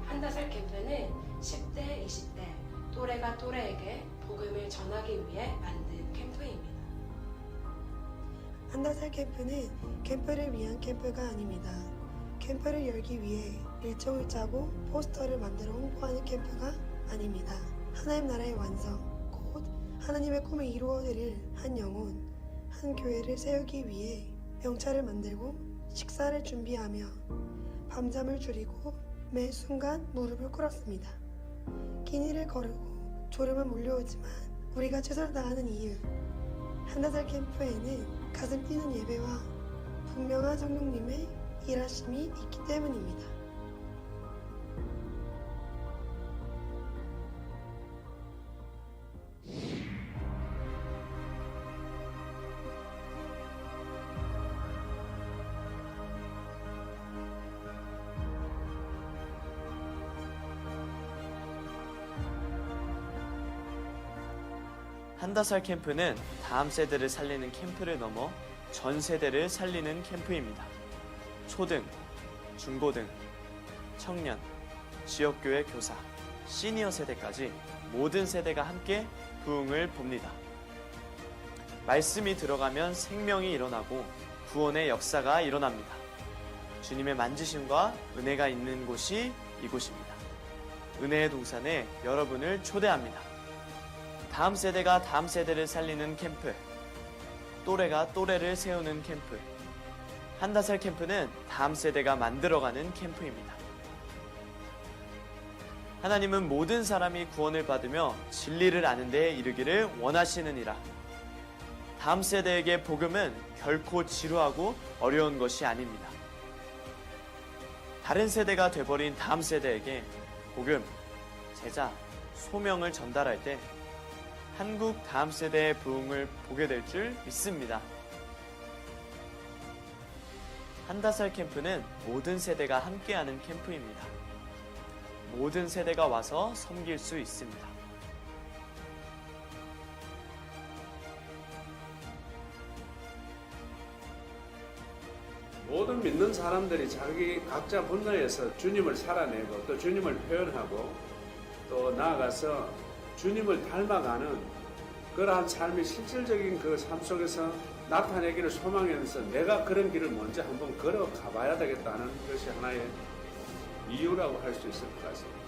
한다살 캠프는 10대, 20대, 또래가 또래에게 복음을 전하기 위해 만든 캠프입니다. 한다살 캠프는 캠프를 위한 캠프가 아닙니다. 캠프를 열기 위해 일정을 짜고 포스터를 만들어 홍보하는 캠프가 아닙니다. 하나님 나라의 완성, 곧 하나님의 꿈을 이루어드릴 한 영혼, 한 교회를 세우기 위해 명찰을 만들고 식사를 준비하며 밤잠을 줄이고 매 순간 무릎을 꿇었습니다. 긴 일을 거르고 졸음은 몰려오지만 우리가 최선을 다하는 이유, 한다살 캠프에는 가슴 뛰는 예배와 분명한 성령님의 일하심이 있기 때문입니다. 한다살 캠프는 다음 세대를 살리는 캠프를 넘어 전 세대를 살리는 캠프입니다. 초등, 중고등, 청년, 지역교회 교사, 시니어 세대까지 모든 세대가 함께 부흥을 봅니다. 말씀이 들어가면 생명이 일어나고 구원의 역사가 일어납니다. 주님의 만지심과 은혜가 있는 곳이 이곳입니다. 은혜의 동산에 여러분을 초대합니다. 다음 세대가 다음 세대를 살리는 캠프, 또래가 또래를 세우는 캠프. 한다살 캠프는 다음 세대가 만들어가는 캠프입니다. 하나님은 모든 사람이 구원을 받으며 진리를 아는 데에 이르기를 원하시느니라. 다음 세대에게 복음은 결코 지루하고 어려운 것이 아닙니다. 다른 세대가 돼버린 다음 세대에게 복음, 제자, 소명을 전달할 때 한국 다음 세대의 부흥을 보게 될 줄 믿습니다. 한다살 캠프는 모든 세대가 함께하는 캠프입니다. 모든 세대가 와서 섬길 수 있습니다. 모든 믿는 사람들이 자기 각자 분야에서 주님을 살아내고 또 주님을 표현하고 또 나아가서 주님을 닮아가는 그러한 삶이 실질적인 그 삶 속에서 나타내기를 소망하면서 내가 그런 길을 먼저 한번 걸어가 봐야 되겠다는 것이 하나의 이유라고 할 수 있을 것 같습니다.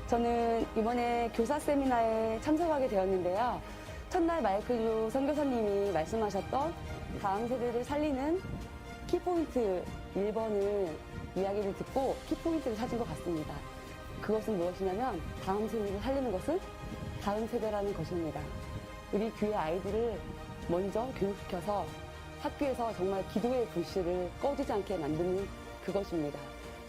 저는 이번에 교사 세미나에 참석하게 되었는데요. 첫날 마이클 조 선교사님이 말씀하셨던 다음 세대를 살리는 키포인트 1번을 이야기를 듣고 키포인트를 찾은 것 같습니다. 그것은 무엇이냐면 다음 세대를 살리는 것은 다음 세대라는 것입니다. 우리 교회 아이들을 먼저 교육시켜서 학교에서 정말 기도의 불씨를 꺼지지 않게 만드는 그것입니다.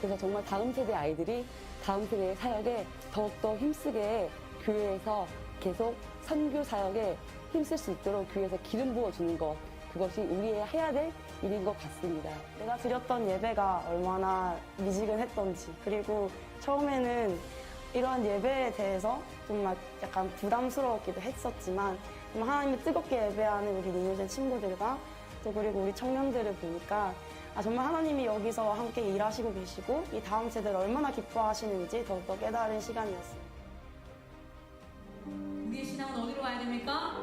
그래서 정말 다음 세대 아이들이 다음 세대의 사역에 더욱더 힘쓰게 교회에서 계속 선교 사역에 힘쓸 수 있도록 교회에서 기름 부어주는 것, 그것이 우리의 해야 될 일인 것 같습니다. 내가 드렸던 예배가 얼마나 미지근했던지, 그리고 처음에는 이러한 예배에 대해서 정말 약간 부담스러웠기도 했었지만 정말 하나님을 뜨겁게 예배하는 우리 리뉴젠 친구들과 또 그리고 우리 청년들을 보니까 정말 하나님이 여기서 함께 일하시고 계시고 이 다음 세대를 얼마나 기뻐하시는지 더욱더 깨달은 시간이었습니다. 우리의 신앙은 어디로 가야 됩니까?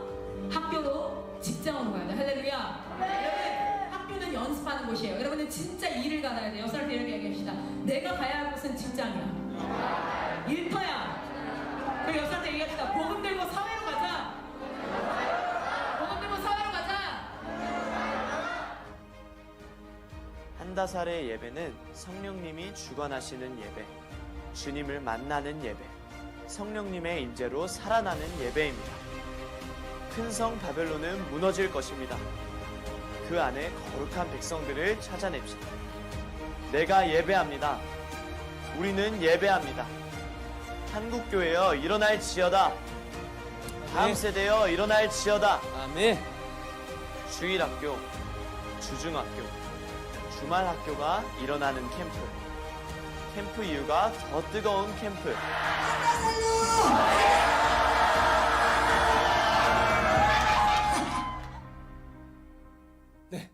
학교로 직장으로 가야 돼. 할렐루야. 여러분, 학교는 연습하는 곳이에요. 여러분은 진짜 일을 가야 돼요. 6살 때 이렇게 얘기합시다. 내가 가야 할 곳은 직장이야. 일터야. 그리고 6살 때 얘기합시다. 복음 들고 사회로 가자. 복음 들고 사회로 가자. 한다살의 예배는 성령님이 주관하시는 예배, 주님을 만나는 예배, 성령님의 임재로 살아나는 예배입니다. 큰 성 바벨론은 무너질 것입니다. 그 안에 거룩한 백성들을 찾아냅시다. 내가 예배합니다. 우리는 예배합니다. 한국교회여 일어날지어다. 다음 세대여 일어날지어다. 아멘. 주일학교, 주중학교, 주말학교가 일어나는 캠프. 캠프 이유가 더 뜨거운 캠프. 네,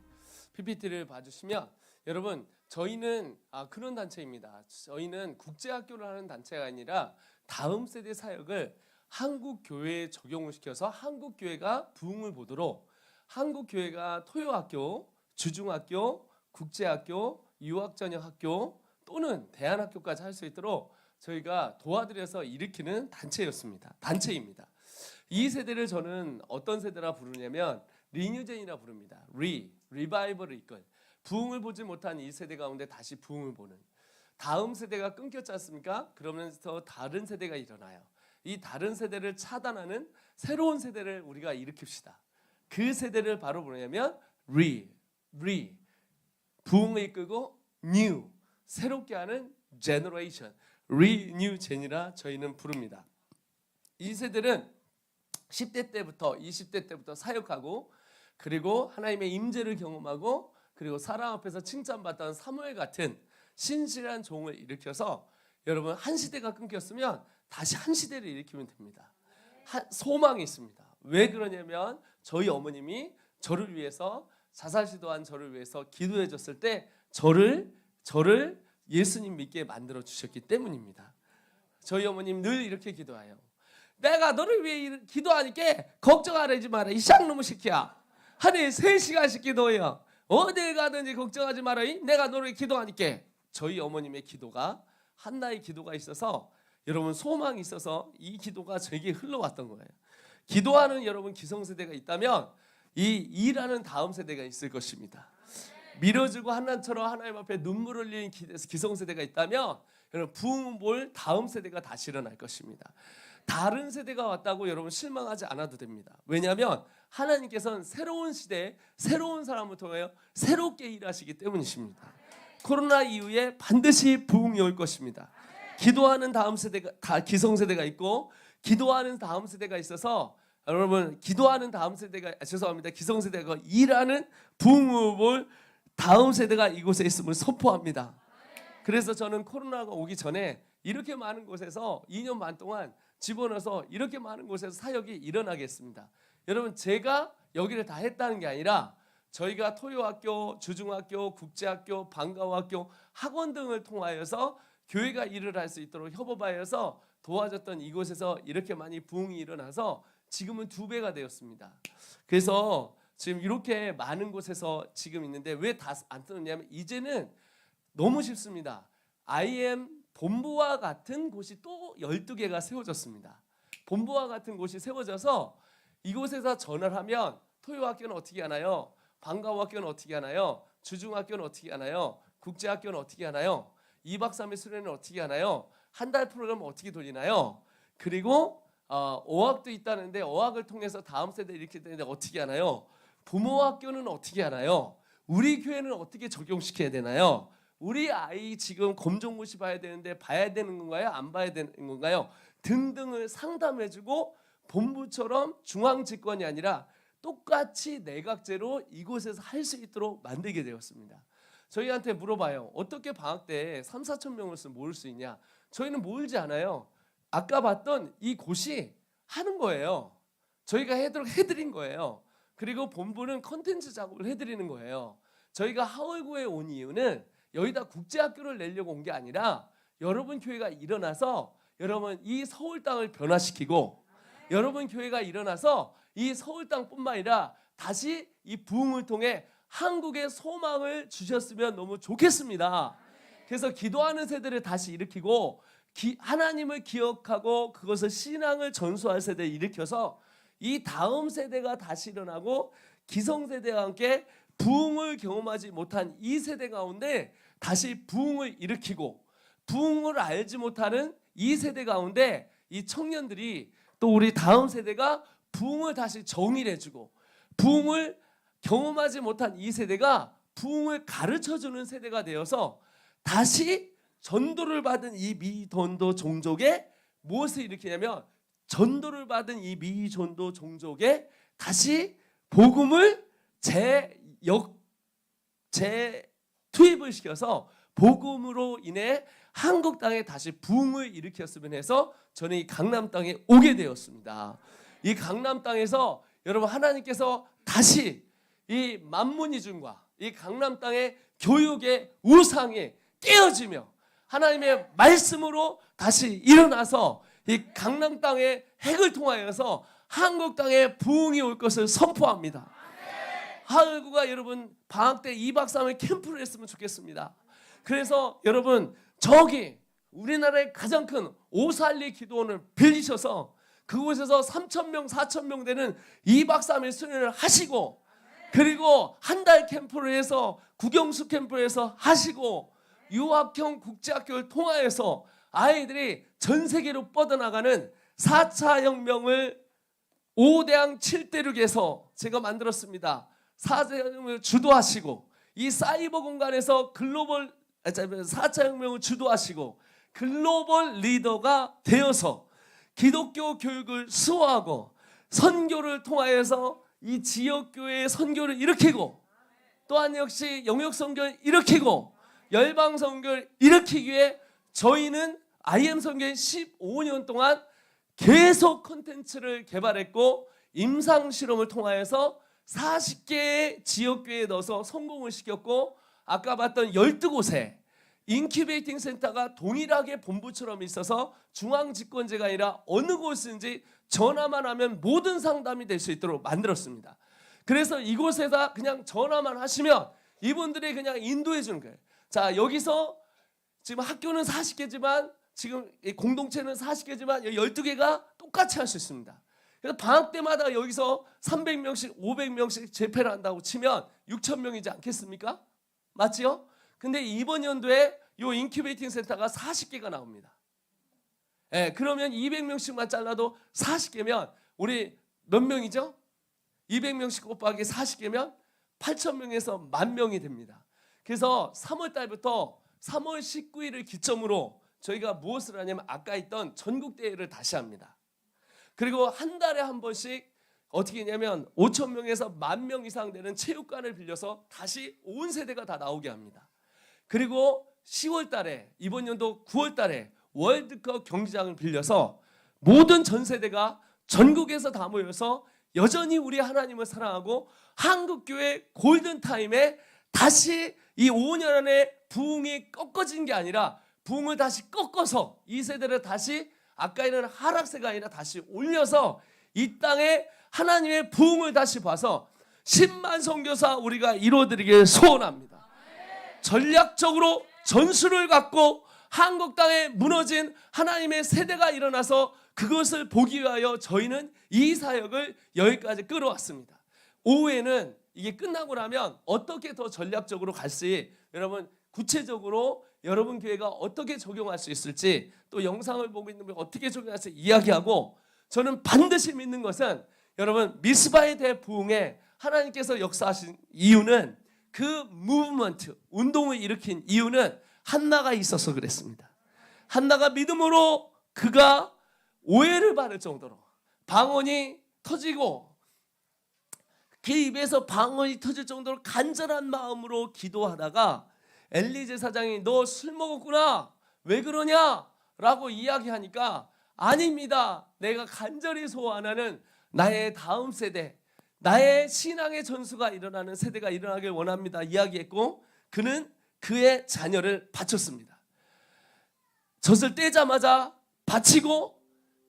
PPT를 봐주시면 여러분 저희는 그런 단체입니다. 저희는 국제학교를 하는 단체가 아니라 다음 세대 사역을 한국 교회에 적용을 시켜서 한국 교회가 부흥을 보도록 한국 교회가 토요학교, 주중학교, 국제학교, 유학전역학교 또는 대안학교까지 할 수 있도록 저희가 도와드려서 일으키는 단체입니다. 이 세대를 저는 어떤 세대라 부르냐면 리뉴젠이라 부릅니다. 리바이벌을 이끌 부흥을 보지 못한 이 세대 가운데 다시 부흥을 보는 다음 세대가 끊겼지 않습니까? 그러면서 다른 세대가 일어나요. 이 다른 세대를 차단하는 새로운 세대를 우리가 일으킵시다. 그 세대를 바로 뭐냐면 부흥을 이끌고 new 새롭게 하는 generation 리뉴젠이라 저희는 부릅니다. 이 세대는 10대 때부터 20대 때부터 사역하고 그리고 하나님의 임재를 경험하고 그리고 사람 앞에서 칭찬받던 사무엘 같은 신실한 종을 일으켜서 여러분 한 시대가 끊겼으면 다시 한 시대를 일으키면 됩니다. 소망이 있습니다. 왜 그러냐면 저희 어머님이 저를 위해서 자살 시도한 저를 위해서 기도해 줬을 때 저를 예수님 믿게 만들어 주셨기 때문입니다. 저희 어머님 늘 이렇게 기도해요. 내가 너를 위해 기도하니까 걱정하지 마라. 이 쌍놈의 새끼야. 하루에 3시간씩 기도해요. 어딜 가든지 걱정하지 마라. 내가 너를 위해 기도하니까. 저희 어머님의 기도가 한나의 기도가 있어서 여러분 소망이 있어서 이 기도가 저에게 흘러왔던 거예요. 기도하는 여러분 기성세대가 있다면 이 일하는 다음 세대가 있을 것입니다. 밀어주고 한나처럼 하나님 앞에 눈물 흘리는 기성세대가 있다면 여러분 부흥 볼 다음 세대가 다시 일어날 것입니다. 다른 세대가 왔다고 여러분 실망하지 않아도 됩니다. 왜냐하면 하나님께서는 새로운 시대에 새로운 사람을 통하여 새롭게 일하시기 때문이십니다. 코로나 이후에 반드시 부흥이 올 것입니다. 기도하는 다음 세대가 다 기성세대가 있고 기도하는 다음 세대가 있어서 여러분 기도하는 다음 세대가 기성세대가 일하는 부흥을 볼 다음 세대가 이곳에 있음을 선포합니다. 그래서 저는 코로나가 오기 전에 이렇게 많은 곳에서 2년 반 동안 집어넣어서 이렇게 많은 곳에서 사역이 일어나겠습니다. 여러분 제가 여기를 다 했다는 게 아니라 저희가 토요학교, 주중학교, 국제학교, 방과후학교, 학원 등을 통하여서 교회가 일을 할 수 있도록 협업하여서 도와줬던 이곳에서 이렇게 많이 부흥이 일어나서 지금은 2배가 되었습니다. 그래서 지금 이렇게 많은 곳에서 지금 있는데 왜 다 안 뜨느냐면 이제는 너무 쉽습니다. IM 본부와 같은 곳이 또 12개가 세워졌습니다. 본부와 같은 곳이 세워져서 이곳에서 전화를 하면 토요학교는 어떻게 하나요? 방과후학교는 어떻게 하나요? 주중학교는 어떻게 하나요? 국제학교는 어떻게 하나요? 2박 3일 수련은 어떻게 하나요? 한 달 프로그램 어떻게 돌리나요? 그리고 어학도 있다는데 어학을 통해서 다음 세대 이렇게 되는데 어떻게 하나요? 부모학교는 어떻게 하나요? 우리 교회는 어떻게 적용시켜야 되나요? 우리 아이 지금 검정고시 봐야 되는데 봐야 되는 건가요? 안 봐야 되는 건가요? 등등을 상담해주고 본부처럼 중앙집권이 아니라 똑같이 내각제로 이곳에서 할 수 있도록 만들게 되었습니다. 저희한테 물어봐요. 어떻게 방학 때 3, 4천 명을 모을 수 있냐? 저희는 모으지 않아요. 아까 봤던 이 곳이 하는 거예요. 저희가 해드린 거예요. 그리고 본부는 컨텐츠 작업을 해드리는 거예요. 저희가 하월구에 온 이유는 여기다 국제학교를 내려고 온 게 아니라 여러분 교회가 일어나서 여러분 이 서울 땅을 변화시키고 여러분 교회가 일어나서 이 서울 땅뿐만 아니라 다시 이 부흥을 통해 한국의 소망을 주셨으면 너무 좋겠습니다. 그래서 기도하는 세대를 다시 일으키고 하나님을 기억하고 그것을 신앙을 전수할 세대를 일으켜서 이 다음 세대가 다시 일어나고 기성세대와 함께 부흥을 경험하지 못한 이 세대 가운데 다시 부흥을 일으키고 부흥을 알지 못하는 이 세대 가운데 이 청년들이 또 우리 다음 세대가 부흥을 다시 정의해주고 부흥을 경험하지 못한 이 세대가 부흥을 가르쳐주는 세대가 되어서 다시 전도를 받은 이 미전도 종족에 무엇을 일으키냐면 전도를 받은 이 미전도 종족에 다시 복음을 재투입을 시켜서 복음으로 인해 한국 땅에 다시 부흥을 일으켰으면 해서 저는 이 강남 땅에 오게 되었습니다. 이 강남 땅에서 여러분 하나님께서 다시 이 만문이중과 이 강남 땅의 교육의 우상이 깨어지며 하나님의 말씀으로 다시 일어나서 이 강남 땅의 핵을 통하여서 한국 땅에 부흥이 올 것을 선포합니다. 하을구가 여러분 방학 때 2박 3일 캠프를 했으면 좋겠습니다. 그래서 여러분 저기 우리나라의 가장 큰 오살리 기도원을 빌리셔서 그곳에서 3,000명 4,000명 되는 2박 3일 수련을 하시고 그리고 한 달 캠프를 해서 국영수 캠프를 해서 하시고 유학형 국제학교를 통하여서 아이들이 전 세계로 뻗어나가는 4차 혁명을 5대양 7대륙에서 제가 만들었습니다. 4차 혁명을 주도하시고 이 사이버 공간에서 4차 혁명을 주도하시고 글로벌 리더가 되어서 기독교 교육을 수호하고 선교를 통하여서 이 지역교회의 선교를 일으키고 또한 역시 영역선교를 일으키고 열방선교를 일으키기 위해 저희는 IM 선교회 15년 동안 계속 콘텐츠를 개발했고 임상 실험을 통하여서 40개의 지역교회에 넣어서 성공을 시켰고, 아까 봤던 12곳에 인큐베이팅 센터가 동일하게 본부처럼 있어서 중앙 집권제가 아니라 어느 곳인지 전화만 하면 모든 상담이 될 수 있도록 만들었습니다. 그래서 이곳에다 그냥 전화만 하시면 이분들이 그냥 인도해 주는 거예요. 자, 여기서 지금 학교는 40개지만 지금 공동체는 40개지만 12개가 똑같이 할 수 있습니다. 그래서 방학 때마다 여기서 300명씩 500명씩 재패를 한다고 치면 6,000명이지 않겠습니까? 맞지요? 근데 이번 연도에 이 인큐베이팅 센터가 40개가 나옵니다. 예, 그러면 200명씩만 잘라도 40개면 우리 몇 명이죠? 200명씩 곱하기 40개면 8,000명에서 10,000명이 됩니다. 그래서 3월 달부터 3월 19일을 기점으로 저희가 무엇을 하냐면 아까 있던 전국대회를 다시 합니다. 그리고 한 달에 한 번씩 어떻게 했냐면 5,000명에서 10,000명 이상 되는 체육관을 빌려서 다시 온 세대가 다 나오게 합니다. 그리고 10월 달에 이번 연도 9월 달에 월드컵 경기장을 빌려서 모든 전 세대가 전국에서 다 모여서 여전히 우리 하나님을 사랑하고 한국교회 골든타임에 다시 이 5년 안에 부흥이 꺾어진 게 아니라 부흥을 다시 꺾어서 이 세대를 다시 아까 있는 하락세가 아니라 다시 올려서 이 땅에 하나님의 부흥을 다시 봐서 10만 선교사 우리가 이루어드리길 소원합니다. 전략적으로 전술을 갖고 한국 땅에 무너진 하나님의 세대가 일어나서 그것을 보기 위하여 저희는 이 사역을 여기까지 끌어왔습니다. 오후에는 이게 끝나고 나면 어떻게 더 전략적으로 갈지 여러분 구체적으로 여러분 교회가 어떻게 적용할 수 있을지 또 영상을 보고 있는 분 어떻게 적용할지 이야기하고 저는 반드시 믿는 것은 여러분 미스바의 대부흥에 하나님께서 역사하신 이유는 그 무브먼트 운동을 일으킨 이유는 한나가 있어서 그랬습니다. 한나가 믿음으로 그가 오해를 받을 정도로 방언이 터지고 그 입에서 방언이 터질 정도로 간절한 마음으로 기도하다가 엘리 제사장이 너 술 먹었구나 왜 그러냐 라고 이야기하니까 아닙니다. 내가 간절히 소원하는 나의 다음 세대 나의 신앙의 전수가 일어나는 세대가 일어나길 원합니다 이야기했고 그는 그의 자녀를 바쳤습니다. 젖을 떼자마자 바치고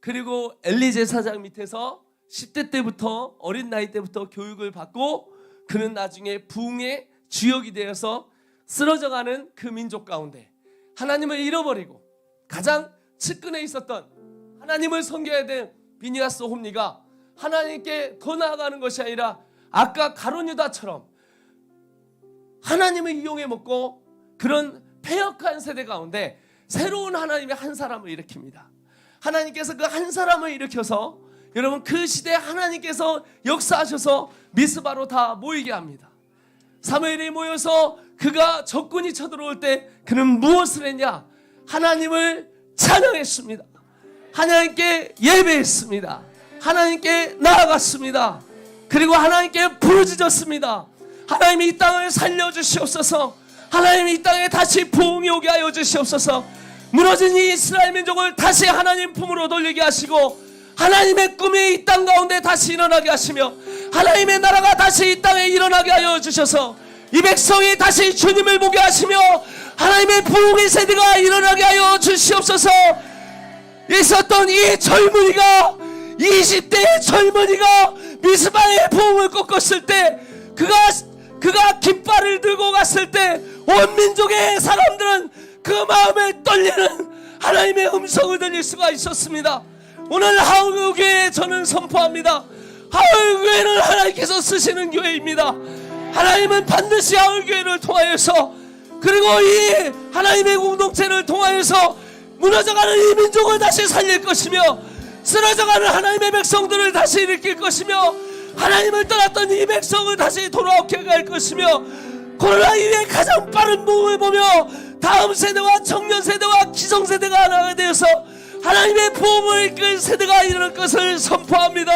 그리고 엘리 제사장 밑에서 10대 때부터 어린 나이 때부터 교육을 받고 그는 나중에 부흥의 주역이 되어서 쓰러져가는 그 민족 가운데 하나님을 잃어버리고 가장 측근에 있었던 하나님을 섬겨야 된 비니아스 홈리가 하나님께 더 나아가는 것이 아니라 아까 가룟 유다처럼 하나님을 이용해 먹고 그런 패역한 세대 가운데 새로운 하나님의 한 사람을 일으킵니다. 하나님께서 그 한 사람을 일으켜서 여러분 그 시대에 하나님께서 역사하셔서 미스바로 다 모이게 합니다. 사무엘이 모여서 그가 적군이 쳐들어올 때 그는 무엇을 했냐? 하나님을 찬양했습니다. 하나님께 예배했습니다. 하나님께 나아갔습니다. 그리고 하나님께 부르짖었습니다. 하나님이 이 땅을 살려주시옵소서. 하나님이 이 땅에 다시 부흥이 오게 하여 주시옵소서. 무너진 이 이스라엘 민족을 다시 하나님 품으로 돌리게 하시고 하나님의 꿈이 이 땅 가운데 다시 일어나게 하시며 하나님의 나라가 다시 이 땅에 일어나게 하여 주셔서 이 백성이 다시 주님을 보게 하시며 하나님의 부흥의 세대가 일어나게 하여 주시옵소서. 있었던 이 젊은이가 20대의 젊은이가 미스바의 부흥을 꺾었을 때 그가 깃발을 들고 갔을 때 온 민족의 사람들은 그 마음에 떨리는 하나님의 음성을 들릴 수가 있었습니다. 오늘 하울교회에 저는 선포합니다. 하울교회는 하나님께서 쓰시는 교회입니다. 하나님은 반드시 하울교회를 통하여서 그리고 이 하나님의 공동체를 통하여서 무너져가는 이 민족을 다시 살릴 것이며 쓰러져가는 하나님의 백성들을 다시 일으킬 것이며 하나님을 떠났던 이 백성을 다시 돌아오게 할 것이며 코로나 이후에 가장 빠른 부흥을 보며 다음 세대와 청년 세대와 기성세대가 하나가 되어서 하나님의 부흥을 이끌 세대가 일어날 것을 선포합니다.